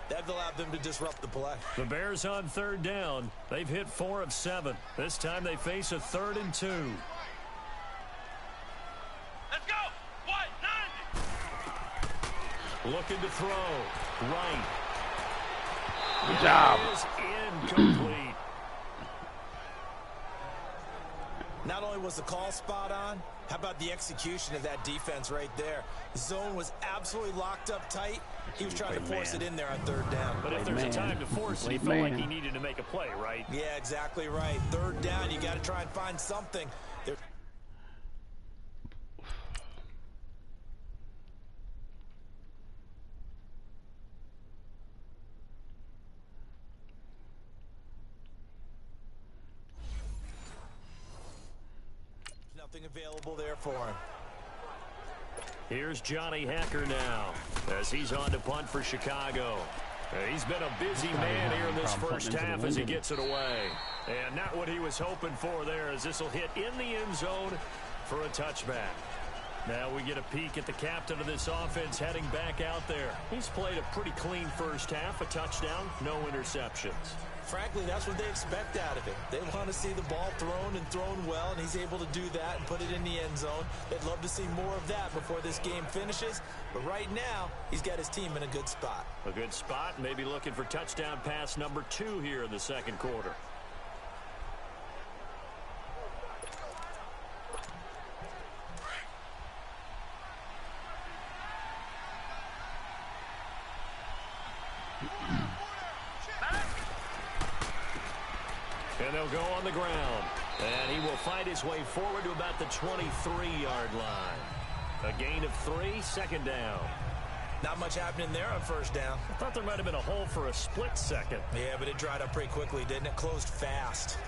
That allowed them to disrupt the play. The Bears on 3rd down. They've hit 4 of 7. This time they face a 3rd and 2. Let's go. What? 90. Looking to throw. Right. Good job. It is incomplete. Not only was the call spot on, how about the execution of that defense right there? The zone was absolutely locked up tight. He was trying to force it in there on 3rd down. But if there's a time to force it, he felt like he needed to make a play, right? Yeah, exactly right. 3rd down, you got to try and find something. Nothing available there for him. Here's Johnny Hacker now as he's on to punt for Chicago. He's been a busy man here in this first half as he gets it away. And not what he was hoping for there, as this will hit in the end zone for a touchback. Now we get a peek at the captain of this offense heading back out there. He's played a pretty clean first half, a touchdown, no interceptions. Frankly, that's what they expect out of him. They want to see the ball thrown and thrown well, and he's able to do that and put it in the end zone. They'd love to see more of that before this game finishes. But right now, he's got his team in a good spot. A good spot, maybe looking for touchdown pass number 2 here in the 2nd quarter. And they'll go on the ground. And he will find his way forward to about the 23-yard line. A gain of 3, 2nd down. Not much happening there on 1st down. I thought there might have been a hole for a split second. Yeah, but it dried up pretty quickly, didn't it? Closed fast.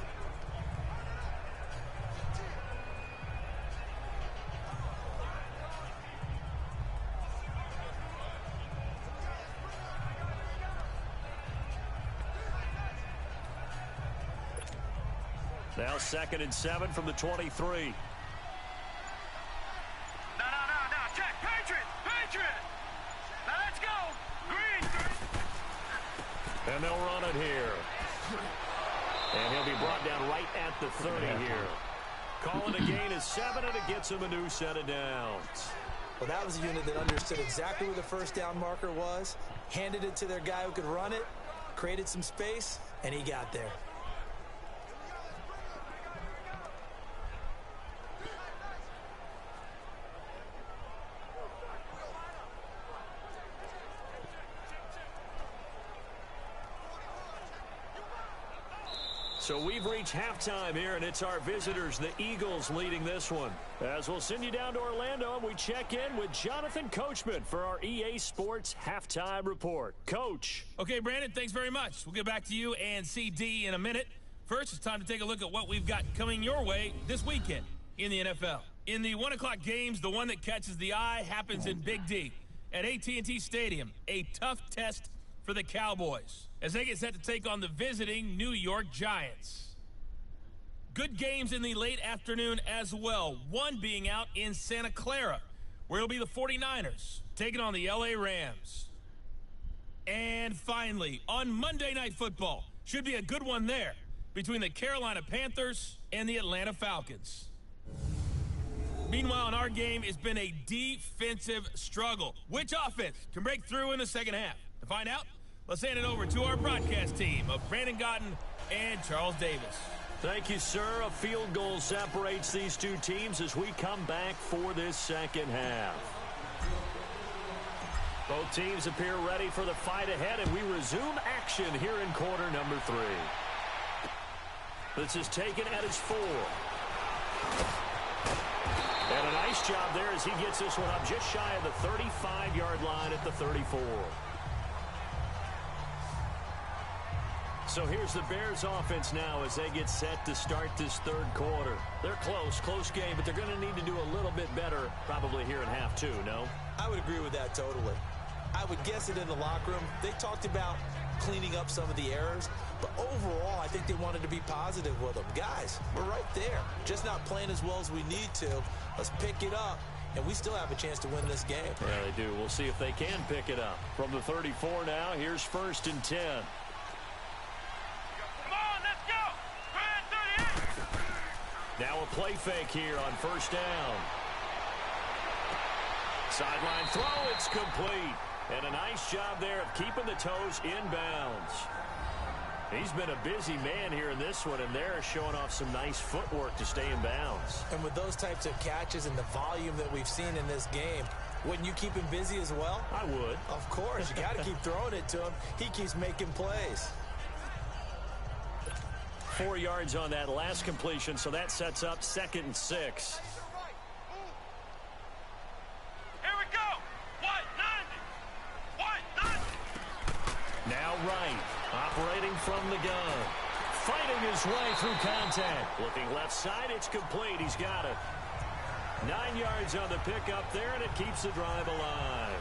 Now 2nd and 7 from the 23. No. Check. Patriot. Now let's go. Green. And they'll run it here. And he'll be brought down right at the 30 here. Calling a gain of 7, and it gets him a new set of downs. Well, that was a unit that understood exactly where the 1st down marker was, handed it to their guy who could run it, created some space, and he got there. So we've reached halftime here, and it's our visitors, the Eagles, leading this one. As we'll send you down to Orlando, and we check in with Jonathan Coachman for our EA Sports Halftime Report. Coach. Okay, Brandon, thanks very much. We'll get back to you and CD in a minute. First, it's time to take a look at what we've got coming your way this weekend in the NFL. In the 1 o'clock games, the one that catches the eye happens in Big D at AT&T Stadium, a tough test for the Cowboys as they get set to take on the visiting New York Giants. Good games in the late afternoon as well, one being out in Santa Clara, where it'll be the 49ers taking on the LA Rams. And finally, on Monday Night Football, should be a good one there between the Carolina Panthers and the Atlanta Falcons. Meanwhile, in our game, it's been a defensive struggle. Which offense can break through in the second half? To find out, let's hand it over to our broadcast team of Brandon Gaudin and Charles Davis. Thank you, sir. A field goal separates these two teams as we come back for this second half. Both teams appear ready for the fight ahead, and we resume action here in quarter number 3. This is taken at his 4. And a nice job there as he gets this one up just shy of the 35-yard line at the 34. So here's the Bears offense now as they get set to start this third quarter. They're close game, but they're going to need to do a little bit better probably here in half 2, no? I would agree with that totally. I would guess it in the locker room. They talked about cleaning up some of the errors, but overall, I think they wanted to be positive with them. Guys, we're right there. Just not playing as well as we need to. Let's pick it up, and we still have a chance to win this game. Yeah, they do. We'll see if they can pick it up. From the 34 now, here's 1st and 10. Now a play fake here on 1st down. Sideline throw, it's complete. And a nice job there of keeping the toes inbounds. He's been a busy man here in this one, and they're showing off some nice footwork to stay in bounds. And with those types of catches and the volume that we've seen in this game, wouldn't you keep him busy as well? I would. Of course. You got to keep throwing it to him. He keeps making plays. 4 yards on that last completion, so that sets up 2nd and 6. Here we go. White 90. Now Wright, operating from the gun. Fighting his way through contact. Looking left side, it's complete. He's got it. 9 yards on the pickup there, and it keeps the drive alive.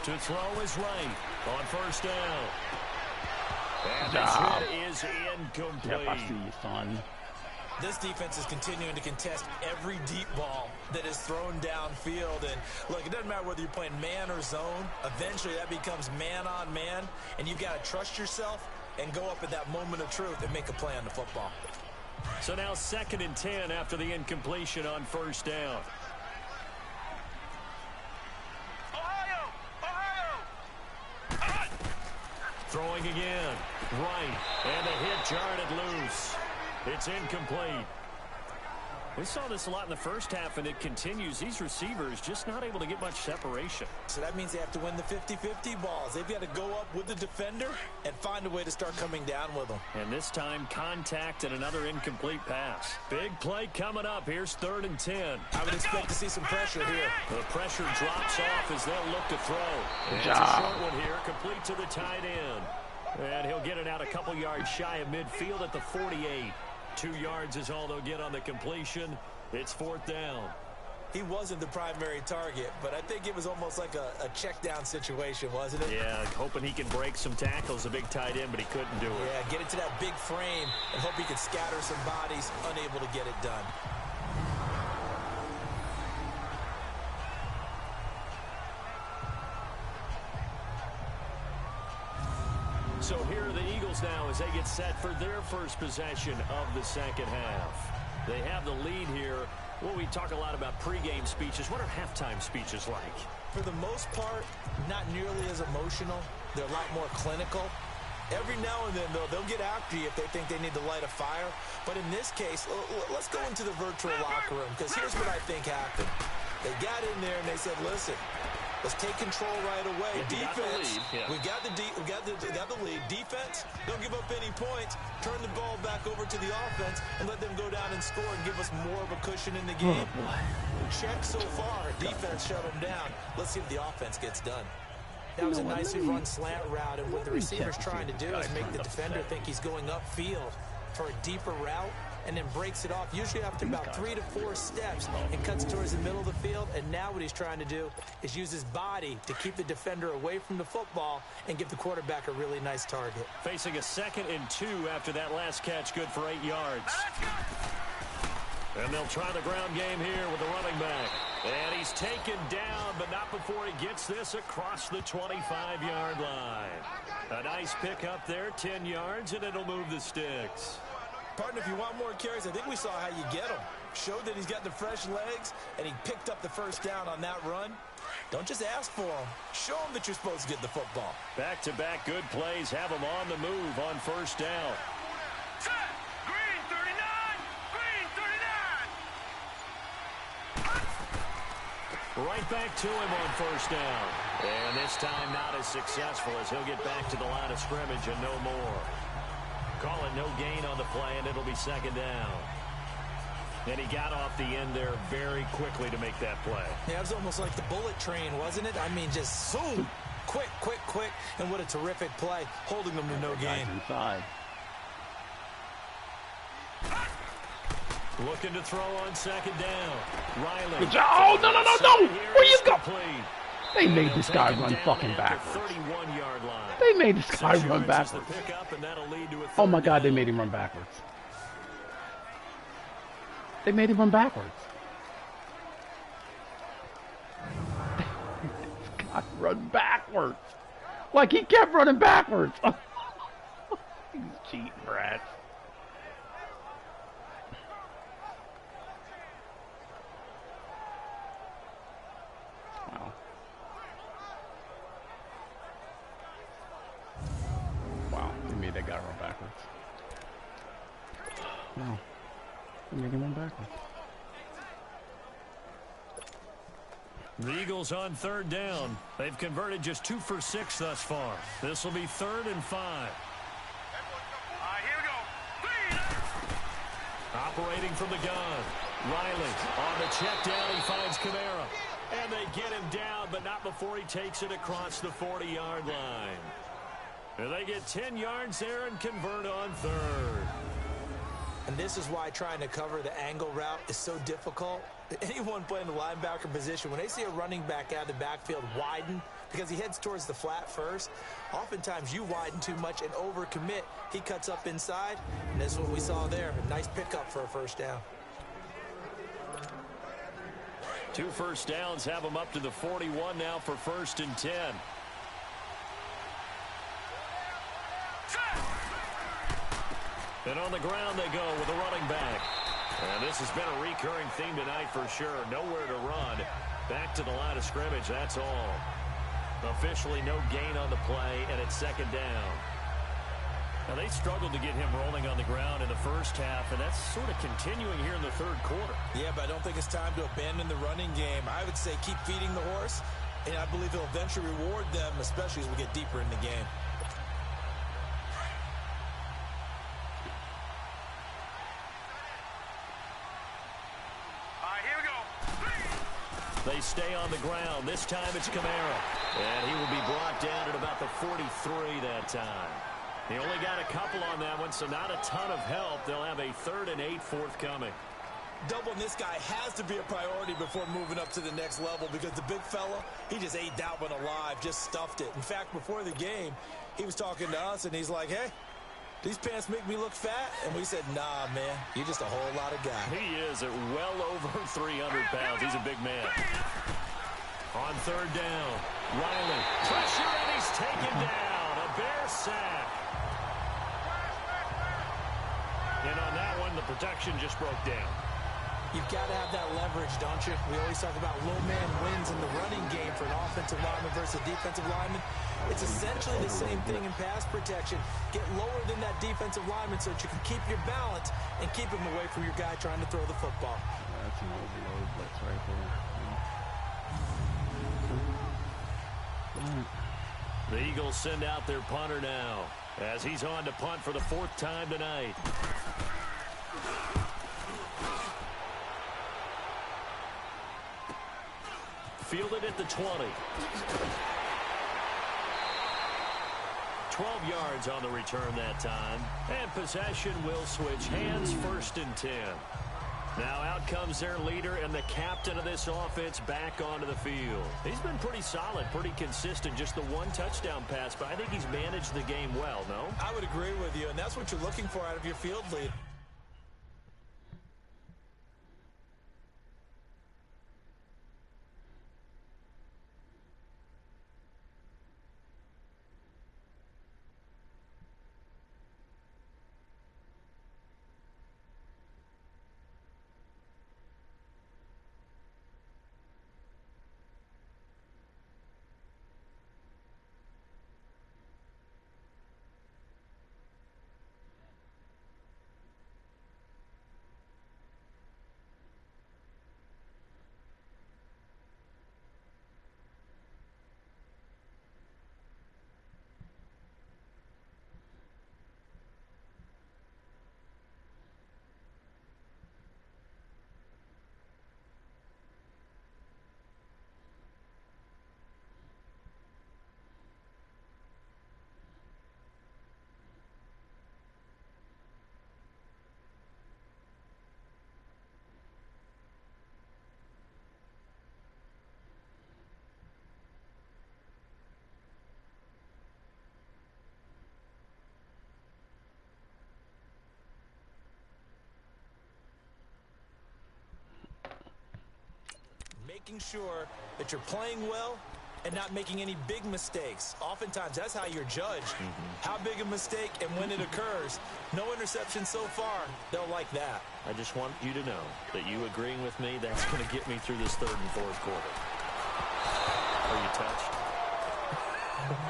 To throw is right on 1st down. And this hit is incomplete. Yep, I see you, son. This defense is continuing to contest every deep ball that is thrown downfield. And look, it doesn't matter whether you're playing man or zone. Eventually that becomes man on man, and you've got to trust yourself and go up at that moment of truth and make a play on the football. So now 2nd and 10 after the incompletion on 1st down. Throwing again. Right. And a hit jarred it loose. It's incomplete. We saw this a lot in the first half, and it continues. These receivers just not able to get much separation. So that means they have to win the 50-50 balls. They've got to go up with the defender and find a way to start coming down with them. And this time, contact and another incomplete pass. Big play coming up. Here's 3rd and 10. I would expect to see some pressure here. The pressure drops off as they'll look to throw. And it's a short one here, complete to the tight end. And he'll get it out a couple yards shy of midfield at the 48. 2 yards is all they'll get on the completion. It's 4th down. He wasn't the primary target, but I think it was almost like a check down situation, wasn't it? Yeah, hoping he can break some tackles, a big tight end, but he couldn't do it. Yeah, get it to that big frame and hope he can scatter some bodies, unable to get it done. So here are the Eagles now as they get set for their first possession of the second half. They have the lead here. Well, we talk a lot about pregame speeches. What are halftime speeches like? For the most part, not nearly as emotional. They're a lot more clinical. Every now and then, though, they'll get after you if they think they need to light a fire. But in this case, let's go into the virtual locker room, because here's what I think happened. They got in there and they said, listen, let's take control right away. Defense, we got the lead. Defense, don't give up any points. Turn the ball back over to the offense and let them go down and score and give us more of a cushion in the game. Oh, boy. Check so far. Defense shut them down. Let's see if the offense gets done. That was a nicely run slant route, and what the receiver's trying to do is make the defender think he's going upfield for a deeper route, and then breaks it off, usually after about 3 to 4 steps, and cuts towards the middle of the field. And now what he's trying to do is use his body to keep the defender away from the football and give the quarterback a really nice target. Facing a 2nd and 2 after that last catch, good for 8 yards. And they'll try the ground game here with the running back. And he's taken down, but not before he gets this across the 25-yard line. A nice pick up there, 10 yards, and it'll move the sticks. Partner, if you want more carries, I think we saw how you get him. Showed that he's got the fresh legs, and he picked up the first down on that run. Don't just ask for him. Show him that you're supposed to get the football. Back-to-back good plays have him on the move on first down. Set. Green 39. Green 39. Right back to him on first down. And this time not as successful as he'll get back to the line of scrimmage and no more. Call it no gain on the play, and it'll be 2nd down. And he got off the end there very quickly to make that play. Yeah, it was almost like the bullet train, wasn't it? I mean, just zoom. Quick, quick, quick. And what a terrific play, holding them to no gain. Inside. Looking to throw on 2nd down. Riley. Good job. Oh, no, no, no, no. Where you go? Complete. They made this guy run fucking backwards. 31-yard line. They made this guy 6 run yards is the backwards. pickup, and that'll lead to a Oh my 3rd God, they down. made him run backwards. They made him run backwards. This guy run backwards. Like he kept running backwards. He's cheating, Brad. Wow. Wow, they made that guy run backwards. Wow. They made him run backwards. The Eagles on 3rd down. They've converted just 2 for 6 thus far. This will be 3rd and 5. All right, here we go. Green. Operating from the gun. Riley on the check down. He finds Kamara. And they get him down, but not before he takes it across the 40-yard line. And they get 10 yards there and convert on 3rd. And this is why trying to cover the angle route is so difficult. Anyone playing the linebacker position, when they see a running back out of the backfield widen, because he heads towards the flat first, oftentimes you widen too much and overcommit. He cuts up inside, and this is what we saw there. A nice pickup for a 1st down. 2 first downs have him up to the 41 now for 1st and 10. And on the ground they go with a running back. And this has been a recurring theme tonight for sure. Nowhere to run. Back to the line of scrimmage, that's all. Officially no gain on the play, and it's 2nd down. Now they struggled to get him rolling on the ground in the first half, and that's sort of continuing here in the 3rd quarter. Yeah, but I don't think it's time to abandon the running game. I would say keep feeding the horse, and I believe he'll eventually reward them, especially as we get deeper in the game. They stay on the ground. This time it's Kamara. And he will be brought down at about the 43 that time. He only got a couple on that one, so not a ton of help. They'll have a 3rd and 8 forthcoming. Doubling this guy has to be a priority before moving up to the next level, because the big fella, he just ate that one alive, just stuffed it. In fact, before the game, he was talking to us, and he's like, hey, these pants make me look fat? And we said, nah, man, you're just a whole lot of guy. He is at well over 300 pounds. He's a big man. On 3rd down, Riley. Pressure, and he's taken down. A Bear sack. And on that one, the protection just broke down. You've got to have that leverage, don't you? We always talk about low man wins in the running game for an offensive lineman versus a defensive lineman. It's essentially the same thing in pass protection. Get lower than that defensive lineman so that you can keep your balance and keep him away from your guy trying to throw the football. Yeah, that's an overload blitz right there. The Eagles send out their punter now as he's on to punt for the 4th time tonight. Fielded at the 20. 12 yards on the return that time. And possession will switch hands, 1st and 10. Now out comes their leader and the captain of this offense back onto the field. He's been pretty solid, pretty consistent. Just the 1 touchdown pass, but I think he's managed the game well, no? I would agree with you, and that's what you're looking for out of your field lead. Making sure that you're playing well and not making any big mistakes. Oftentimes, that's how you're judged. How big a mistake and when it occurs. No interception so far. They'll like that. I just want you to know that you agreeing with me, that's going to get me through this 3rd and 4th quarter. Are you touched?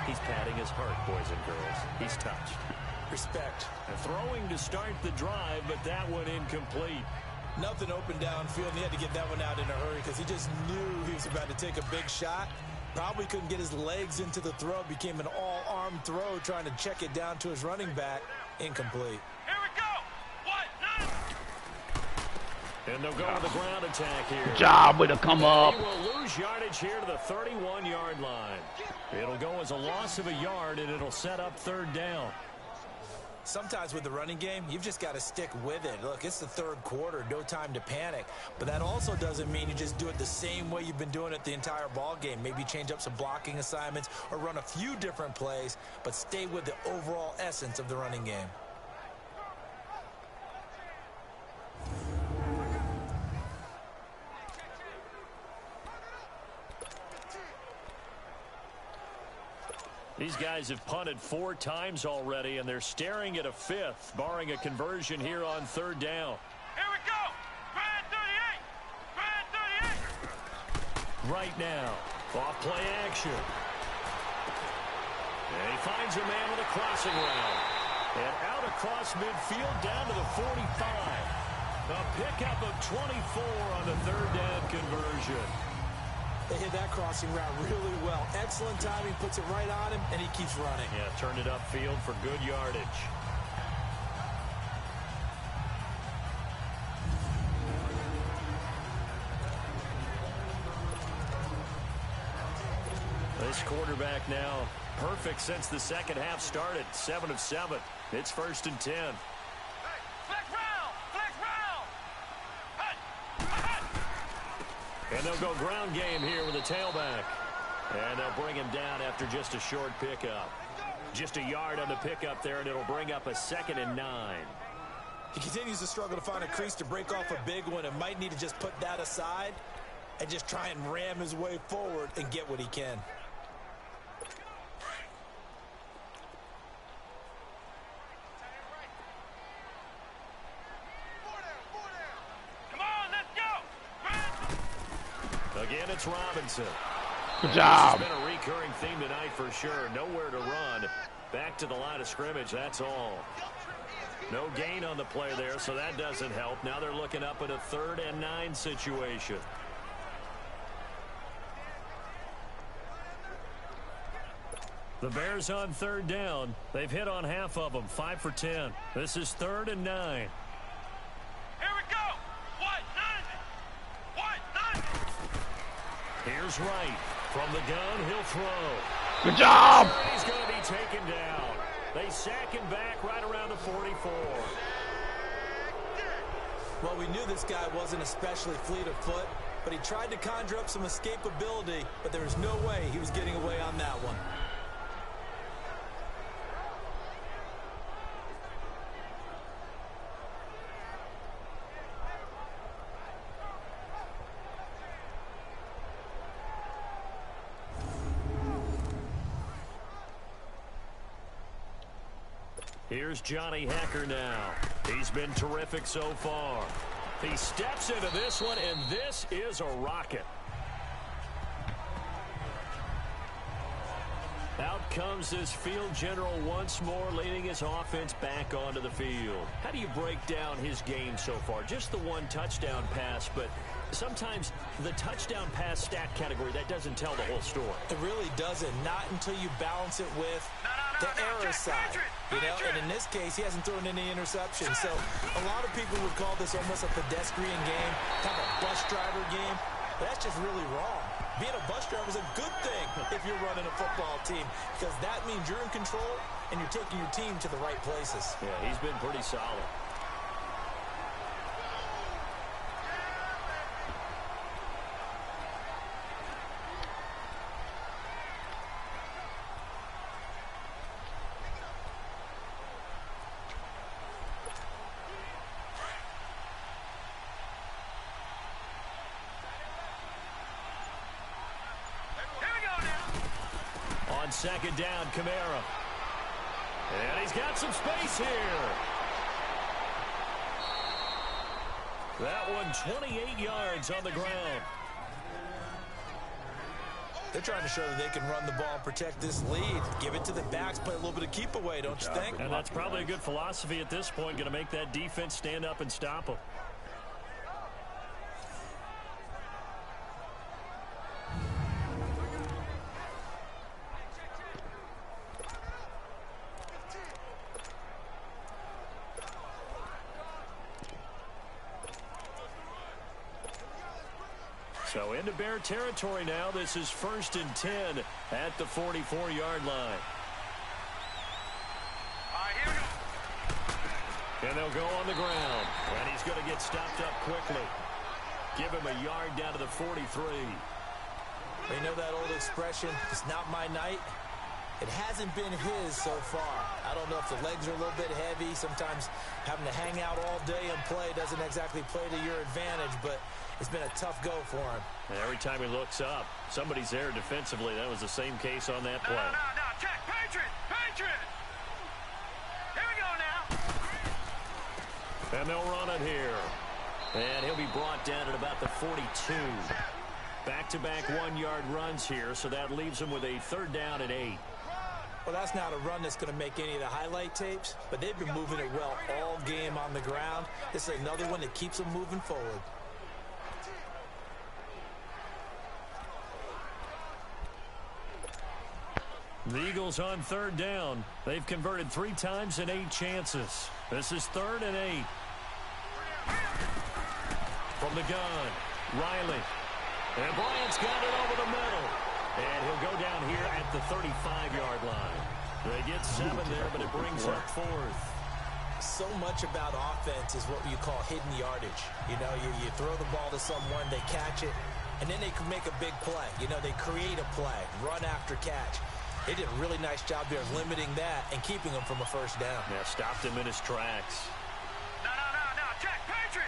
He's patting his heart, boys and girls. He's touched. Respect. And throwing to start the drive, but that one incomplete. Nothing open downfield, and he had to get that one out in a hurry because he just knew he was about to take a big shot. Probably couldn't get his legs into the throw. Became an all-arm throw trying to check it down to his running back. Incomplete. Here we go. 1-9. And they'll go to the ground attack here. Good job, way to come up. He will lose yardage here to the 31-yard line. It'll go as a loss of a yard, and it'll set up 3rd down. Sometimes with the running game, you've just got to stick with it. Look, it's the 3rd quarter, no time to panic. But that also doesn't mean you just do it the same way you've been doing it the entire ball game. Maybe change up some blocking assignments or run a few different plays, but stay with the overall essence of the running game. These guys have punted 4 times already, and they're staring at a 5th, barring a conversion here on 3rd down. Here we go. Grand 38. Grand 38. Right now, off play action. And he finds a man with a crossing route. And out across midfield down to the 45. A pickup of 24 on the 3rd down conversion. They hit that crossing route really well. Excellent timing, puts it right on him, and he keeps running. Yeah, turned it upfield for good yardage. This quarterback now perfect since the 2nd half started. 7 of 7. It's 1st and 10. Flex round. Flex round. And they'll go ground game here with a tailback. And they'll bring him down after just a short pickup. Just a yard on the pickup there, and it'll bring up a 2nd and 9. He continues to struggle to find a crease to break off a big one and might need to just put that aside and just try and ram his way forward and get what he can. Come on, let's it's Robinson. Good job. This has been a recurring theme tonight for sure. Nowhere to run. Back to the line of scrimmage, that's all. No gain on the play there, so that doesn't help. Now they're looking up at a 3rd and 9 situation. The Bears on 3rd down. They've hit on half of them, 5 for 10. This is 3rd and 9. Here we go. What? None. Here's Wright. From the gun, he'll throw. Good job. He's going to be taken down. They sack him back right around the 44. Well, we knew this guy wasn't especially fleet of foot, but he tried to conjure up some escapability, but there was no way he was getting away on that one. Here's Johnny Hekker now. He's been terrific so far. He steps into this one, and this is a rocket. Out comes this field general once more, leading his offense back onto the field. How do you break down his game so far? Just the one touchdown pass, but sometimes the touchdown pass stat category, that doesn't tell the whole story. It really doesn't. Not until you balance it with the error side. You know, and in this case, he hasn't thrown any interceptions. So a lot of people would call this almost a pedestrian game, kind of a bus driver game. But that's just really wrong. Being a bus driver is a good thing if you're running a football team, because that means you're in control and you're taking your team to the right places. Yeah, he's been pretty solid. Second down, Kamara. And he's got some space here. That one 28 yards on the ground. They're trying to show that they can run the ball and protect this lead. Give it to the backs, play a little bit of keep away, don't you think? And that's probably a good philosophy at this point, going to make that defense stand up and stop them. So into Bear territory now. This is 1st and 10 at the 44-yard line. Here we go. And they'll go on the ground. And he's going to get stopped up quickly. Give him a yard down to the 43. You know that old expression, it's not my night? It hasn't been his so far. I don't know if the legs are a little bit heavy. Sometimes having to hang out all day and play doesn't exactly play to your advantage, but it's been a tough go for him. And every time he looks up, somebody's there defensively. That was the same case on that play. No, check, Patriot! Here we go now. And they'll run it here. And he'll be brought down at about the 42. Back-to-back 1-yard runs here, so that leaves him with a 3rd down and 8. Well, that's not a run that's going to make any of the highlight tapes, but they've been moving it well all game on the ground. This is another one that keeps them moving forward. The Eagles on 3rd down. They've converted 3 times in 8 chances. This is 3rd and 8. From the gun, Riley. And Bryant's got it over the middle. And he'll go down here at the 35-yard line. They get 7 there, but it brings up 4th. So much about offense is what you call hidden yardage. You know, you throw the ball to someone, they catch it, and then they can make a big play. You know, they create a play, run after catch. They did a really nice job there limiting that and keeping him from a 1st down. Yeah, stopped him in his tracks. No, check, Patriot!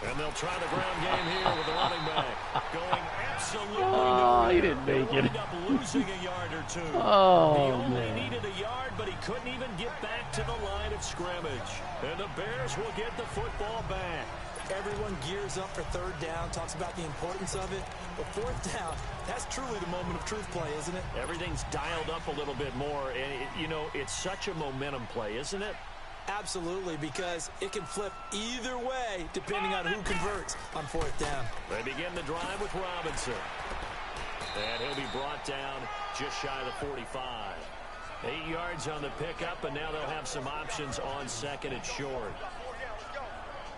And they'll try the ground game here with the running back. Going absolutely nowhere. He didn't make it. End up losing a yard or 2. Oh, he only man. needed a yard, but he couldn't even get back to the line of scrimmage. And the Bears will get the football back. Everyone gears up for third down, talks about the importance of it. But fourth down, that's truly the moment of truth play, isn't it? Everything's dialed up a little bit more. And, it's such a momentum play, isn't it? Absolutely, because it can flip either way depending on who converts on fourth down. They begin the drive with Robinson. And he'll be brought down just shy of the 45. 8 yards on the pickup, and now they'll have some options on second and short.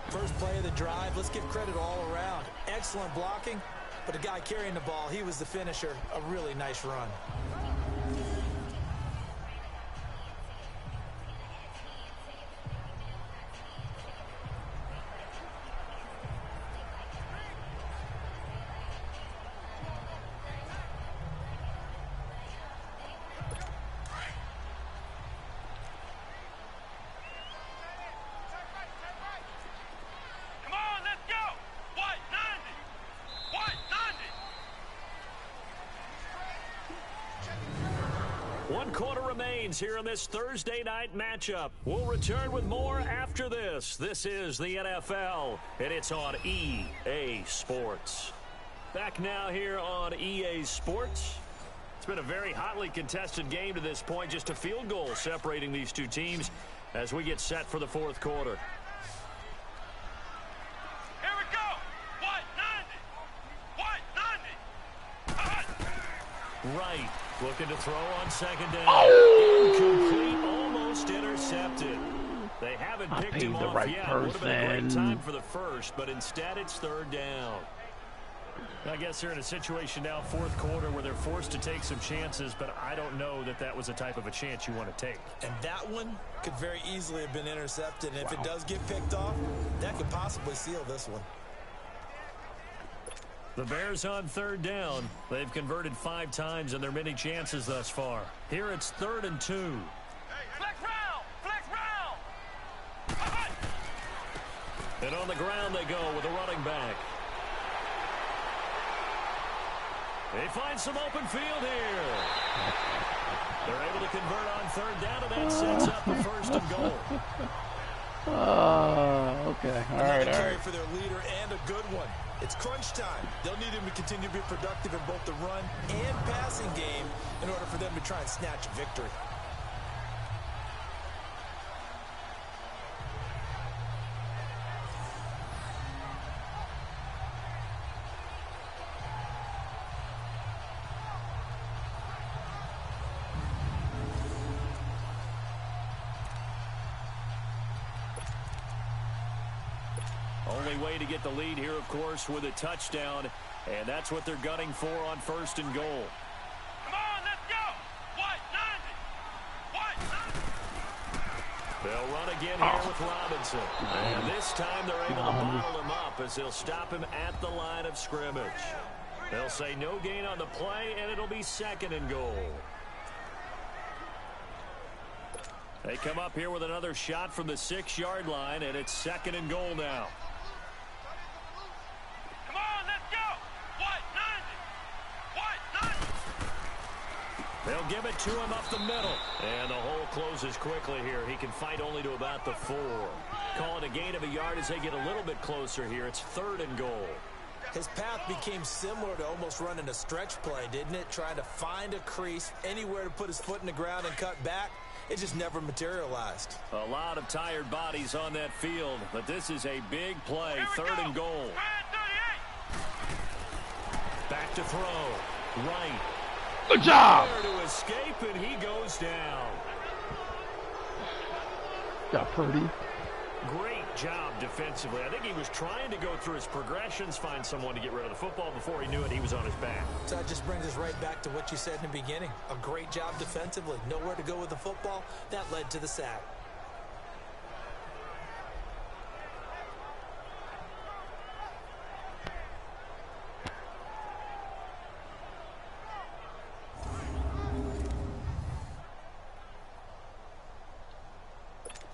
First play of the drive, let's give credit all around. Excellent blocking, but the guy carrying the ball, he was the finisher. A really nice run. One quarter remains here in this Thursday night matchup. We'll return with more after this. This is the NFL, and it's on EA Sports. Back now here on EA Sports. It's been a very hotly contested game to this point. Just a field goal separating these two teams as we get set for the fourth quarter. Here we go. White 90. Right. Looking to throw on second down. Incomplete, almost intercepted. They haven't picked him off yet. Would have been a great time for the first, but instead it's third down. I guess they're in a situation now, fourth quarter, where they're forced to take some chances, but I don't know that that was the type of a chance you want to take. And that one could very easily have been intercepted. And if it does get picked off, that could possibly seal this one. The Bears on third down. They've converted 5 times in their many chances thus far. Here it's 3rd and 2. Flex round. Flex round. And on the ground they go with a running back. They find some open field here. They're able to convert on third down, and that sets up the 1st and goal. Okay. All right. For their leader and a good one. It's crunch time. They'll need him to continue to be productive in both the run and passing game in order for them to try and snatch a victory. Only way to get the lead here, of course, with a touchdown, and that's what they're gunning for on 1st and goal. Come on, let's go. White 90. They'll run again here with Robinson. And this time they're able to bottle him up as they'll stop him at the line of scrimmage. They'll say no gain on the play, and it'll be 2nd and goal. They come up here with another shot from the 6-yard line, and it's 2nd and goal now. Come on, let's go. White 90. They'll give it to him up the middle. And the hole closes quickly here. He can fight only to about the 4. Call it a gain of a yard as they get a little bit closer here. It's 3rd and goal. His path became similar to almost running a stretch play, didn't it? Trying to find a crease, anywhere to put his foot in the ground and cut back. It just never materialized. A lot of tired bodies on that field, but this is a big play. 3rd and goal. Back to throw. Right. Good job. There to escape, and he goes down. Got Purdy. Great job defensively. I think he was trying to go through his progressions, find someone to get rid of the football. Before he knew it, he was on his back. So that just brings us right back to what you said in the beginning. A great job defensively. Nowhere to go with the football. That led to the sack.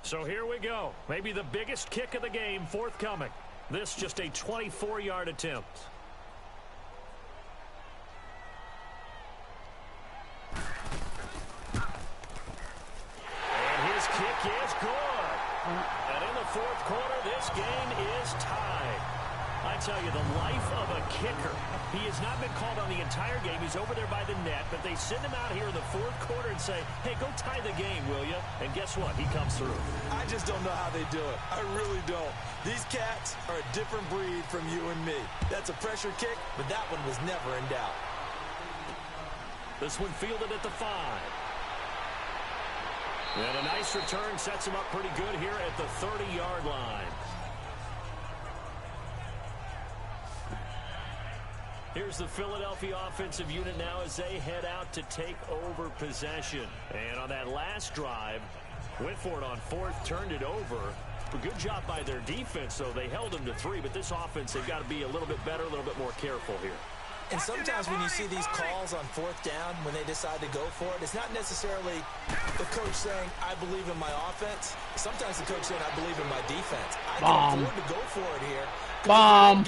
So here we go. Maybe the biggest kick of the game forthcoming. This just a 24-yard attempt. And his kick is good. And in the fourth quarter. This game is tied. I tell you, the life of a kicker. He has not been called on the entire game. He's over there by the net, but they send him out here in the fourth quarter and say, hey, go tie the game, will you? And guess what? He comes through. I just don't know how they do it. I really don't. These cats are a different breed from you and me. That's a pressure kick, but that one was never in doubt. This one fielded at the 5. And a nice return sets him up pretty good here at the 30-yard line. Here's the Philadelphia offensive unit now as they head out to take over possession. And on that last drive, went for it on fourth, turned it over. A good job by their defense, though. They held them to 3, but this offense, they've got to be a little bit better, a little bit more careful here. And sometimes when you see these calls on fourth down, when they decide to go for it, it's not necessarily the coach saying, I believe in my offense. Sometimes the coach saying, I believe in my defense. I can afford to go for it here. Bomb.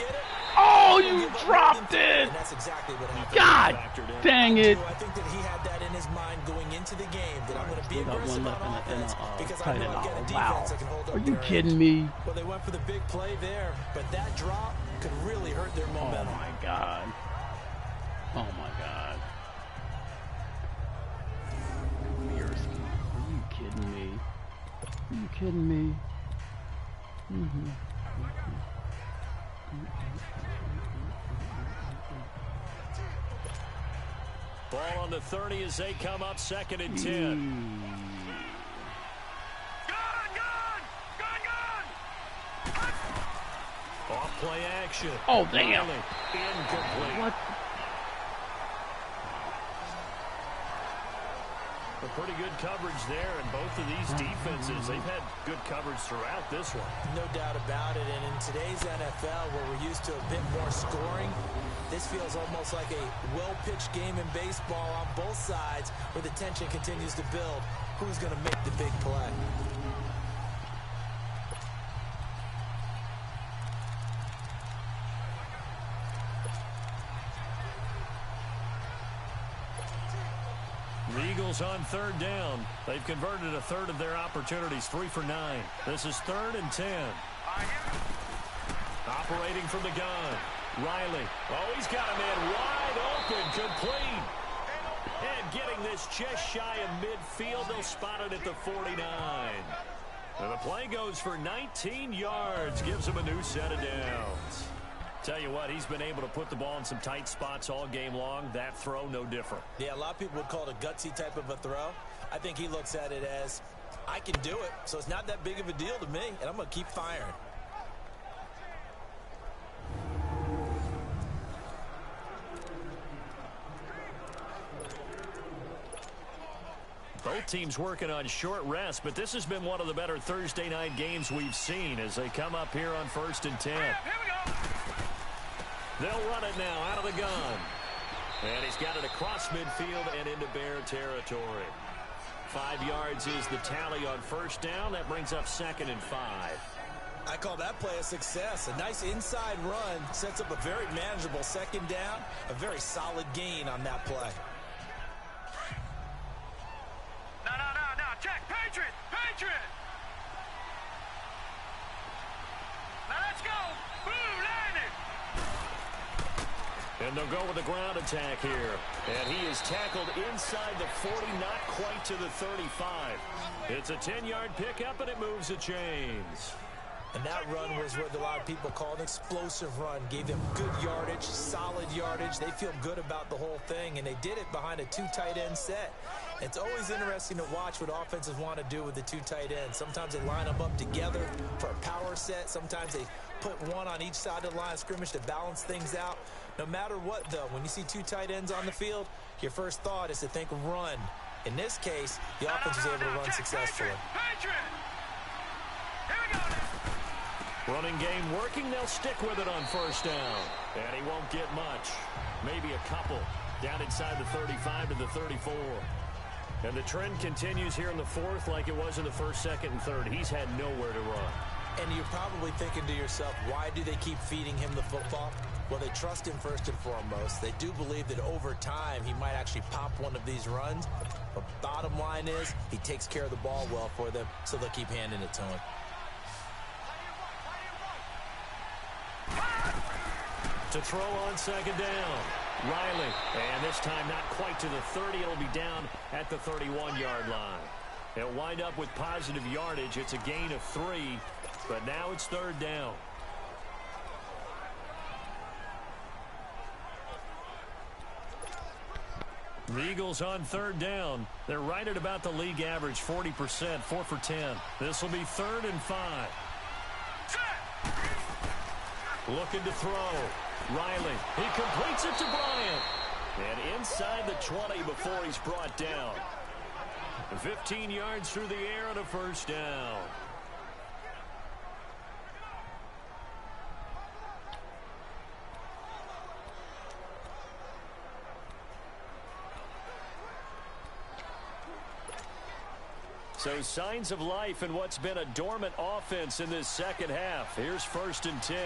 Oh, you dropped it. And that's exactly what happened. God dang it. I think that he had that in his mind going into the game, that I'm going to be aggressive on offense because I know I've got a defense that can hold up. Are you kidding me? Well, they went for the big play there, but that drop could really hurt their momentum. Oh, my God. Oh, my God. Are you kidding me? Are you kidding me? Ball on the 30 as they come up, 2nd and 10. Off play action. Oh, damn. Incomplete. What? A pretty good coverage there, and both of these defenses, they've had good coverage throughout this one. No doubt about it, and in today's NFL, where we're used to a bit more scoring, this feels almost like a well-pitched game in baseball on both sides, where the tension continues to build. Who's going to make the big play? The Eagles on 3rd down. They've converted a third of their opportunities, 3 for 9. This is 3rd and 10. Operating from the gun. Riley. Oh, he's got a man wide open, complete. And getting this just shy of midfield. They'll spot it at the 49. And the play goes for 19 yards. Gives them a new set of downs. Tell you what, he's been able to put the ball in some tight spots all game long. That throw, no different. Yeah, a lot of people would call it a gutsy type of a throw. I think he looks at it as, I can do it, so it's not that big of a deal to me, and I'm going to keep firing. Both teams working on short rest, but this has been one of the better Thursday night games we've seen as they come up here on 1st and 10. Here we go. They'll run it now out of the gun. And he's got it across midfield and into Bear territory. 5 yards is the tally on 1st down. That brings up 2nd and 5. I call that play a success. A nice inside run sets up a very manageable 2nd down. A very solid gain on that play. No. Check. Patriot. Now let's go. Boom, landed. And they'll go with the ground attack here. And he is tackled inside the 40, not quite to the 35. It's a 10-yard pickup, and it moves the chains. And that run was what a lot of people call an explosive run. Gave them good yardage, solid yardage. They feel good about the whole thing, and they did it behind a 2 tight end set. It's always interesting to watch what offenses want to do with the 2 tight ends. Sometimes they line them up together for a power set. Sometimes they put one on each side of the line of scrimmage to balance things out. No matter what, though, when you see 2 tight ends on the field, your first thought is to think run. In this case, the offense was able to run successfully. Patriot. Here we go. Running game working. They'll stick with it on 1st down. And he won't get much. Maybe a couple. Down inside the 35 to the 34. And the trend continues here in the 4th like it was in the 1st, 2nd, and 3rd. He's had nowhere to run. And you're probably thinking to yourself, why do they keep feeding him the football? Well, they trust him first and foremost. They do believe that over time he might actually pop one of these runs. But bottom line is he takes care of the ball well for them, so they'll keep handing it to him. To throw on second down, Riley. And this time not quite to the 30. It'll be down at the 31-yard line. They'll wind up with positive yardage. It's a gain of 3, but now it's third down. The Eagles on third down. They're right at about the league average, 40%, 4 for 10. This will be 3rd and 5. Looking to throw. Riley, he completes it to Bryant. And inside the 20 before he's brought down. 15 yards through the air and a first down. So signs of life in what's been a dormant offense in this second half. Here's 1st and 10.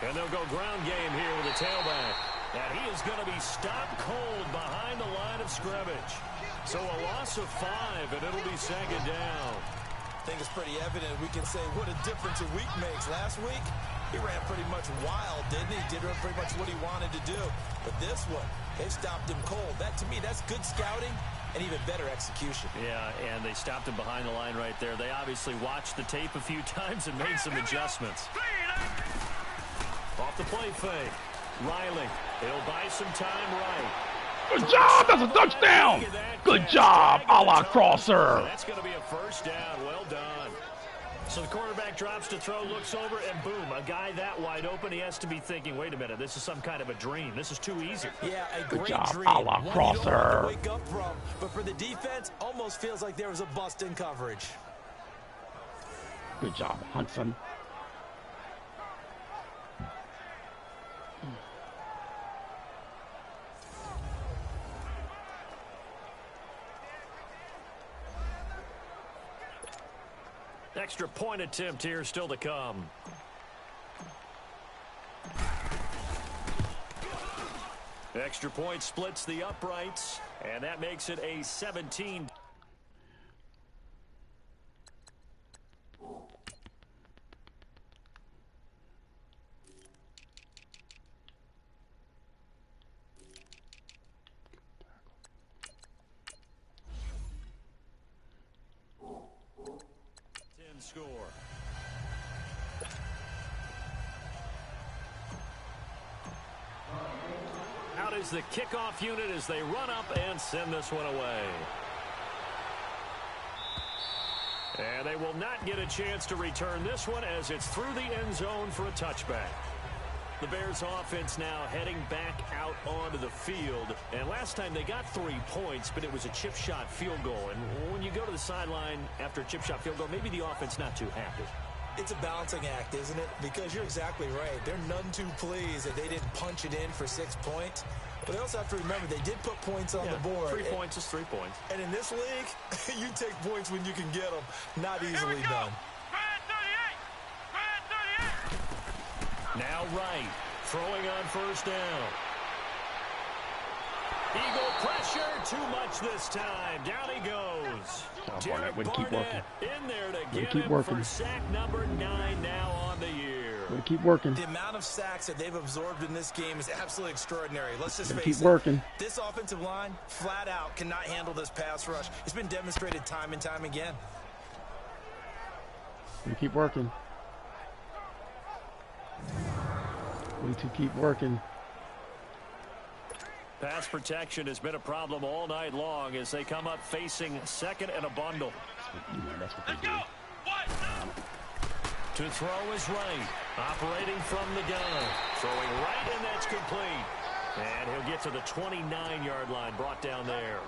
And they'll go ground game here with a tailback. And he is going to be stopped cold behind the line of scrimmage. So a loss of 5, and it'll be second down. I think it's pretty evident we can say what a difference a week makes. Last week, he ran pretty much wild, didn't he? Did pretty much what he wanted to do. But this one, they stopped him cold. That, to me, that's good scouting and even better execution. Yeah, and they stopped him behind the line right there. They obviously watched the tape a few times and made some adjustments. Off the play fake. Riley, he'll buy some time right. Good job, that's a touchdown. Good job, a la Crosser. That's going to be a first down. Well done. So the quarterback drops to throw, looks over, and boom, a guy that wide open, he has to be thinking, wait a minute, this is some kind of a dream. This is too easy. Yeah, a Good great job, dream. a la One you don't Crosser. have to wake up from, but for the defense, almost feels like there was a bust in coverage. Good job, Hudson. Extra point attempt here still to come. Extra point splits the uprights, and that makes it a 17. Score. Out is the kickoff unit as they run up and send this one away. And they will not get a chance to return this one as it's through the end zone for a touchback. The Bears offense now heading back out onto the field. And last time they got 3 points, but it was a chip shot field goal. And when you go to the sideline after a chip shot field goal, maybe the offense not too happy. It's a balancing act, isn't it? Because you're exactly right. They're none too pleased that they didn't punch it in for 6 points. But they also have to remember they did put points on the board. 3 points is 3 points. And in this league, you take points when you can get them. Not easily done. Now right, throwing on first down. Eagle pressure, too much this time. Down he goes. Barnett would keep working. In there to get keep him working. for sack number 9 now on the year. Would keep working. The amount of sacks that they've absorbed in this game is absolutely extraordinary. Let's just face Keep it. working. This offensive line, flat out, cannot handle this pass rush. It's been demonstrated time and time again. We keep working. We to keep working. Pass protection has been a problem all night long as they come up facing second and a bundle. That's what they do. To throw is right. Operating from the gun. Throwing right, and that's complete. And he'll get to the 29-yard line, brought down there.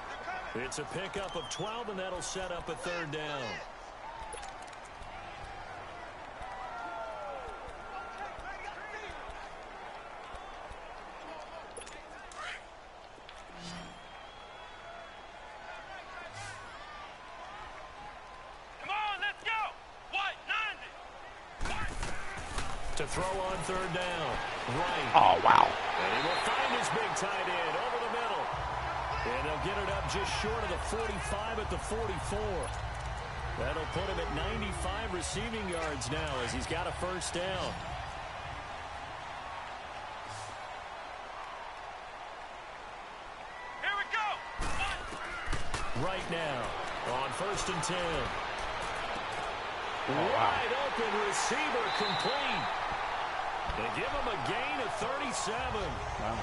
It's a pickup of 12, and that'll set up a third down. To throw on third down. Right. Oh, wow. And he will find his big tight end over the middle. And they'll get it up just short of the 45 at the 44. That'll put him at 95 receiving yards now as he's got a first down. Here we go. Right now on 1st and 10. Wide open receiver complete. They give him a gain of 37. Wow.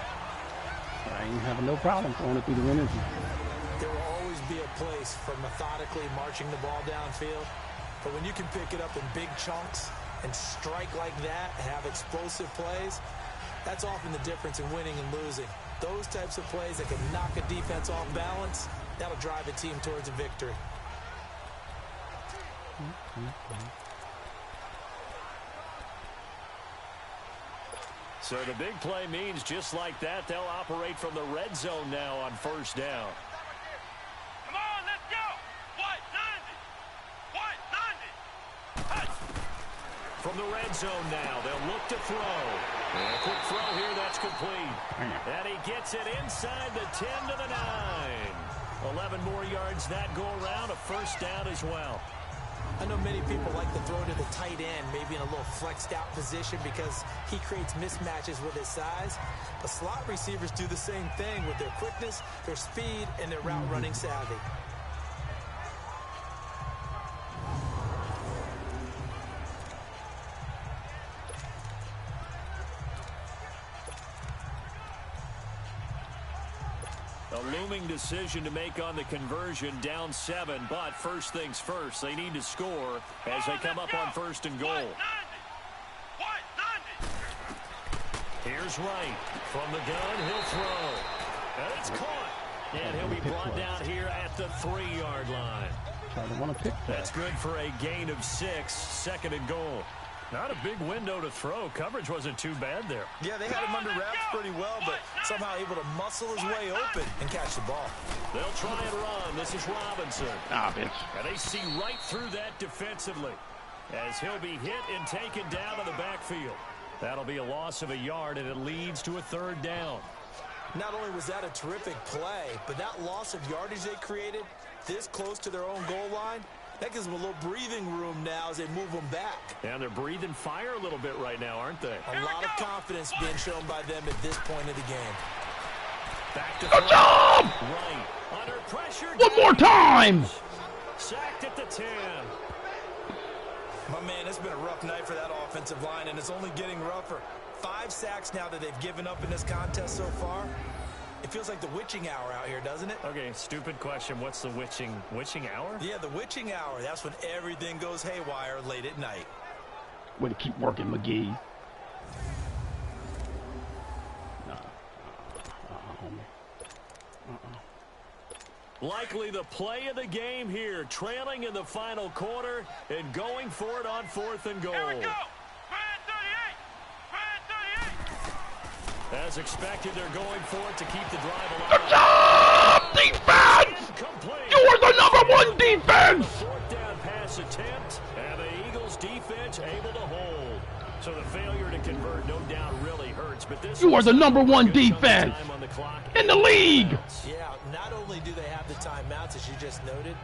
I ain't having no problem throwing it through the energy. There will always be a place for methodically marching the ball downfield. But when you can pick it up in big chunks and strike like that, have explosive plays, that's often the difference in winning and losing. Those types of plays that can knock a defense off balance, that'll drive a team towards a victory. So the big play means just like that, they'll operate from the red zone now on 1st down. Come on, let's go. White 90. From the red zone now, they'll look to throw. And a quick throw here, that's complete. And he gets it inside the 10 to the 9. 11 more yards that go around, a first down as well. I know many people like to throw to the tight end, maybe in a little flexed out position because he creates mismatches with his size. But slot receivers do the same thing with their quickness, their speed, and their route running savvy. A looming decision to make on the conversion, down 7, but first things first, they need to score as they come up on 1st and goal. Here's Wright from the gun, he'll throw. And it's caught. And he'll be brought down here at the 3-yard line. Try to want to pick that. That's good for a gain of 6, 2nd and goal. Not a big window to throw. Coverage wasn't too bad there. Yeah, they had him under wraps pretty well, but somehow able to muscle his way open and catch the ball. They'll try and run. This is Robinson. Bitch. And they see right through that defensively as he'll be hit and taken down in the backfield. That'll be a loss of a yard, and it leads to a 3rd down. Not only was that a terrific play, but that loss of yardage they created this close to their own goal line, that gives them a little breathing room now as they move them back. And they're breathing fire a little bit right now, aren't they? A lot of confidence being shown by them at this point of the game. Back to Good job! Right. Under pressure. One more time! Sacked at the 10. My man, it's been a rough night for that offensive line, and it's only getting rougher. 5 sacks now that they've given up in this contest so far. It feels like the witching hour out here, doesn't it? Okay, stupid question. What's the witching hour? Yeah, the witching hour. That's when everything goes haywire late at night. Way to keep working, McGee. Likely the play of the game here, trailing in the final quarter and going for it on 4th and goal. Here we go. As expected, they're going for it to keep the drive alive. Good job, defense! Complete. You are the #1 defense! 4th down pass attempt, and the Eagles defense able to hold. So the failure to convert, no doubt, really hurts. But this You are the #1 defense on the clock in the league! Yeah, not only do they have the timeouts, as you just noted,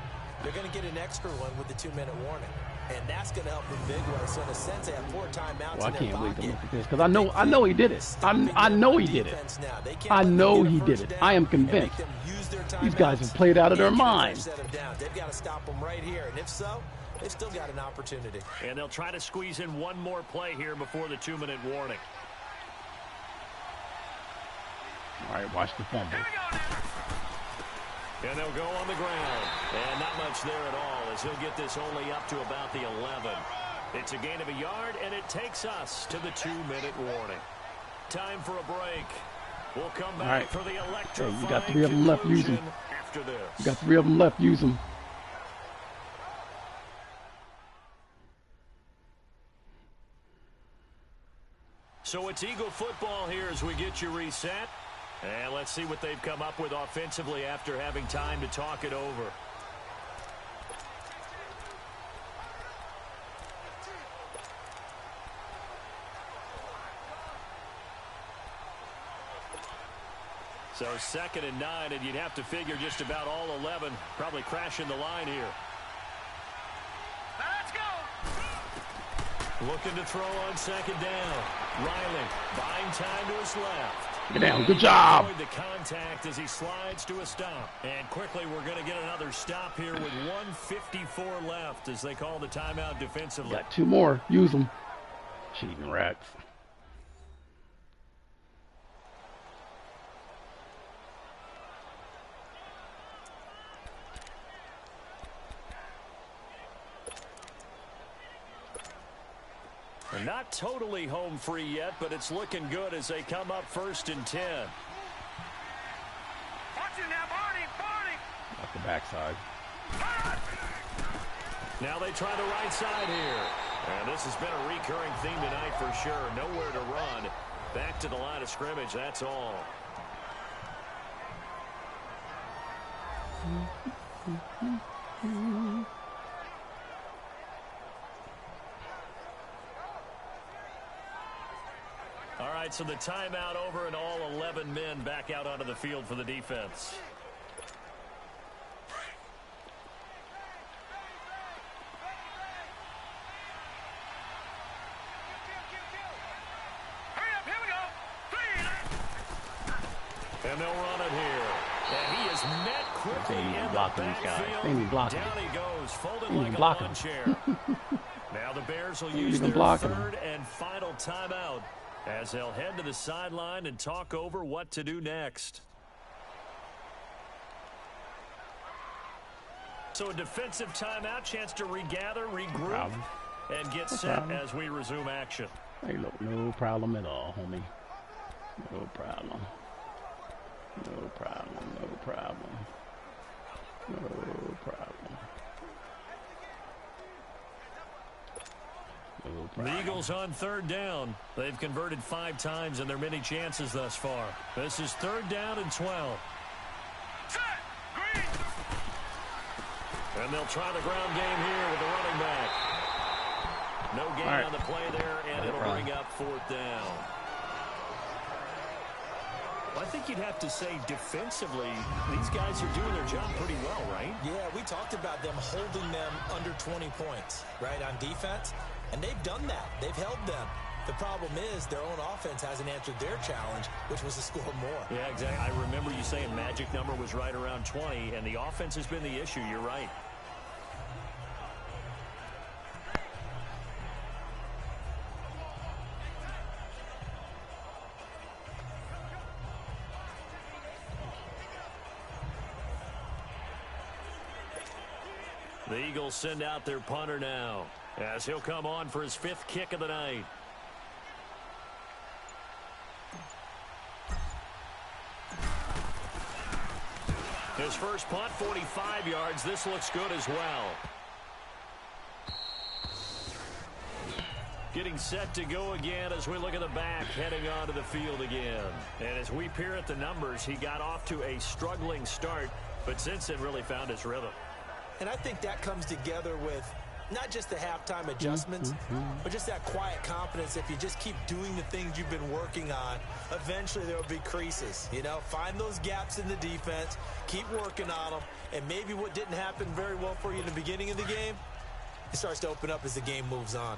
they're going to get an extra one with the 2-minute warning. And that's going to help them big way. So in a sense, they have 4 timeouts Well, I in their can't wait to pocket. look at this because I know he did it. I know he did it. I know he did it. I am convinced. These guys have played out of their minds. They've got to stop them right here. And if so, they've still got an opportunity. And they'll try to squeeze in one more play here before the 2-minute warning. All right, watch the fumble. And they'll go on the ground. And not much there at all as he'll get this only up to about the 11. It's a gain of a yard, and it takes us to the 2-minute warning. Time for a break. We'll come back for the electrifying Hey, you got 3 of them left, use them. After this. You got 3 of them left, use them. So it's Eagle football here as we get you reset. And let's see what they've come up with offensively after having time to talk it over. So 2nd and 9, and you'd have to figure just about all 11 probably crashing the line here. Looking to throw on second down. Riley buying time to his left. Get down. Good job. Avoid the contact as he slides to a stop. And quickly, we're going to get another stop here with 1:54 left as they call the timeout defensively. Got 2 more. Use them. Cheating rats. They're not totally home free yet, but it's looking good as they come up 1st and 10. Watch it now, Barney. Off the backside. Now they try the right side here. And this has been a recurring theme tonight for sure. Nowhere to run. Back to the line of scrimmage, that's all. All right, so the timeout over and all 11 men back out onto the field for the defense. Hurry up, here we go. 3. And they'll run it here. And he is met quickly They ain't in the blocking these guys. backfield. They ain't blocking. Down he goes, folded They ain't like a blocking. lawn chair. Now the Bears will They ain't use even their blocking. 3rd and final timeout as they'll head to the sideline and talk over what to do next. So a defensive timeout, chance to regather, regroup, problem. and get No set problem. as we resume action. Hey, look, no problem at all, homie. No problem. No problem. No problem. No problem. No problem. The Eagles on 3rd down. They've converted 5 times in their many chances thus far. This is 3rd down and 12. Set. Green. And they'll try the ground game here with the running back. No gain All right. on the play there, and it'll problem. bring up 4th down. I think you'd have to say defensively, these guys are doing their job pretty well, right? Yeah, we talked about them holding them under 20 points, right, on defense. And they've done that. They've held them. The problem is their own offense hasn't answered their challenge, which was to score more. Yeah, exactly. I remember you saying magic number was right around 20, and the offense has been the issue. You're right. The Eagles send out their punter now as he'll come on for his 5th kick of the night. His first punt, 45 yards. This looks good as well. Getting set to go again as we look at the back, heading onto the field again. And as we peer at the numbers, he got off to a struggling start, but since then really found his rhythm. And I think that comes together with not just the halftime adjustments, but just that quiet confidence. If you just keep doing the things you've been working on, eventually there will be creases. You know, find those gaps in the defense, keep working on them, and maybe what didn't happen very well for you in the beginning of the game, it starts to open up as the game moves on.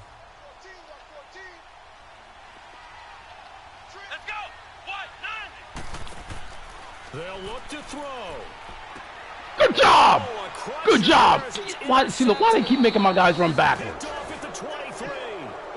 Let's go. What? 9. They'll look to throw. Good job. Oh, across Good the job. yards, it's Why? See, look, why they keep making my guys run backwards? Picked off at the 23,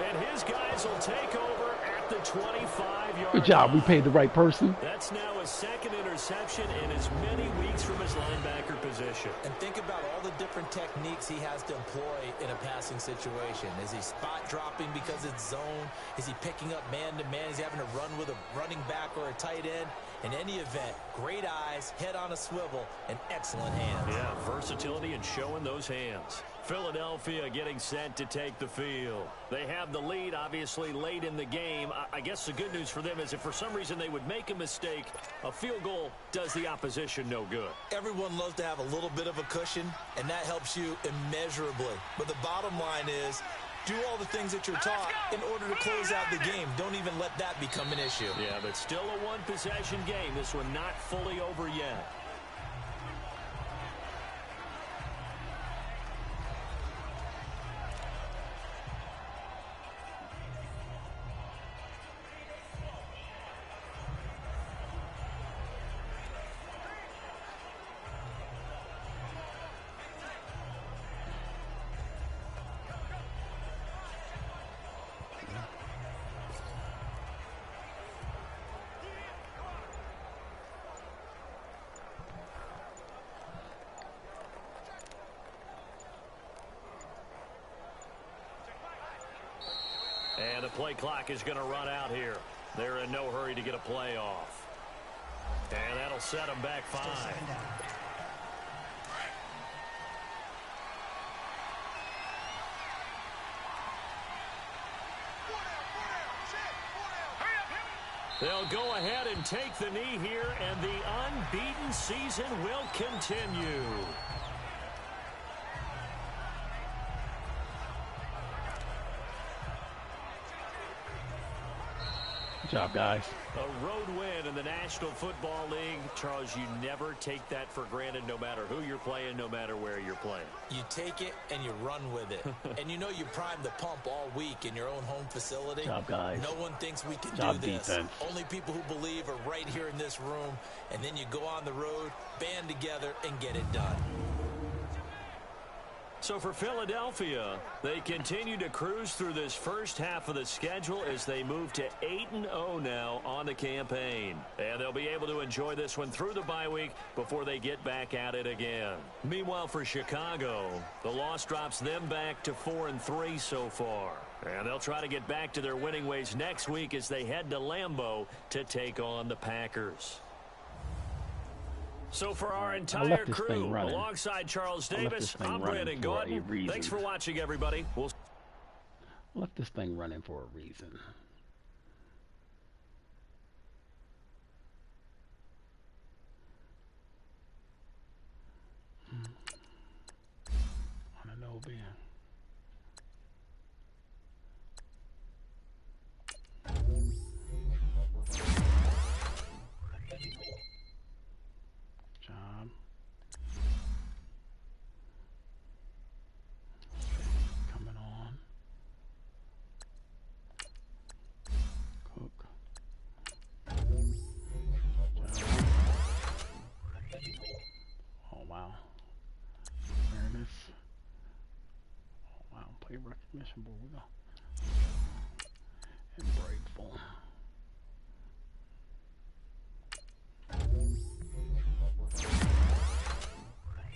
and his guys will take over at the 25-yard Good job. We line. paid the right person. That's now his 2nd interception in as many weeks from his linebacker position. And think about all the different techniques he has to employ in a passing situation. Is he spot dropping because it's zone? Is he picking up man-to-man? Is he having to run with a running back or a tight end? In any event, great eyes, head on a swivel, and excellent hands. Yeah, versatility and showing those hands. Philadelphia getting set to take the field. They have the lead, obviously, late in the game. I guess the good news for them is if for some reason they would make a mistake, a field goal does the opposition no good. Everyone loves to have a little bit of a cushion, and that helps you immeasurably. But the bottom line is, do all the things that you're taught in order to close out the game. Don't even let that become an issue. Yeah, but still a one-possession game. This one not fully over yet. play clock is going to run out here. They're in no hurry to get a play off. And that'll set them back 5. They'll go ahead and take the knee here, and the unbeaten season will continue. Good job, guys. A road win in the National Football League. Charles, you never take that for granted, no matter who you're playing, no matter where you're playing. You take it and you run with it. And you know you primed the pump all week in your own home facility. Good job, guys. No one thinks we can Good job, do this. defense. Only people who believe are right here in this room. And then you go on the road, band together, and get it done. So for Philadelphia, they continue to cruise through this first half of the schedule as they move to 8-0 now on the campaign. And they'll be able to enjoy this one through the bye week before they get back at it again. Meanwhile, for Chicago, the loss drops them back to 4-3 so far. And they'll try to get back to their winning ways next week as they head to Lambeau to take on the Packers. So for our entire crew, alongside Charles Davis, I'm Brandon Gaudin. Thanks for watching, everybody. We'll left this thing running for a reason. Anunoby. Job. Coming on. Cook. Job. Oh wow. Awareness. Oh wow. Play recognition, boy. We go. And breakful.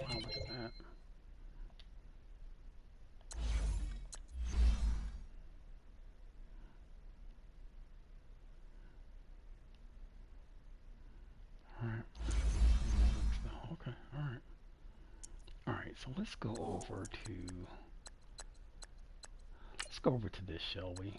Wow, look at that. Alright. Okay, alright. Alright, so let's go over to this, shall we?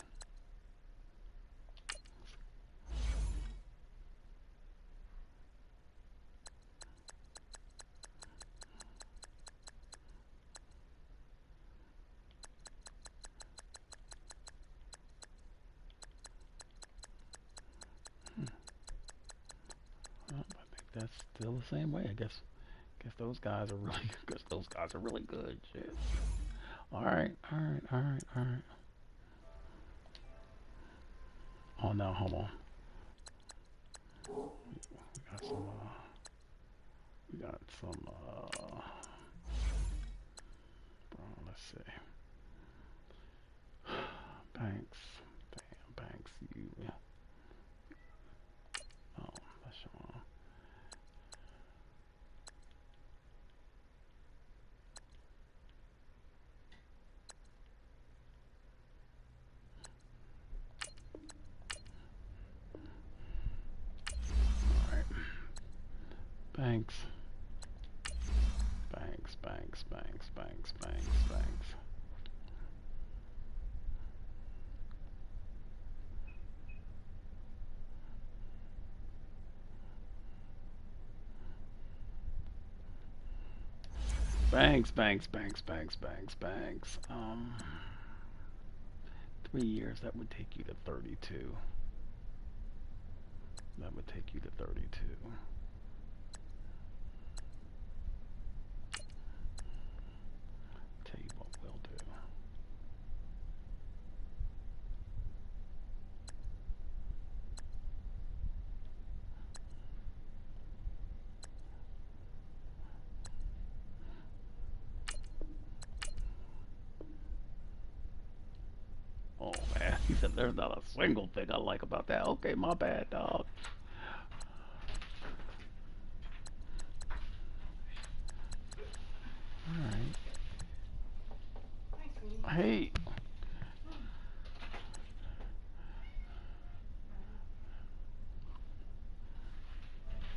That's still the same way. I guess those guys are really good. Shit. All right. Oh no, hold on. We got some. Let's see. Banks. Damn, Banks. You. Oh, that's your. Banks. Banks. 3 years, that would take you to 32. Tell you what we'll do. Oh man, he said there's not a single thing I like about that. Okay, my bad, dog. Alright. Hey,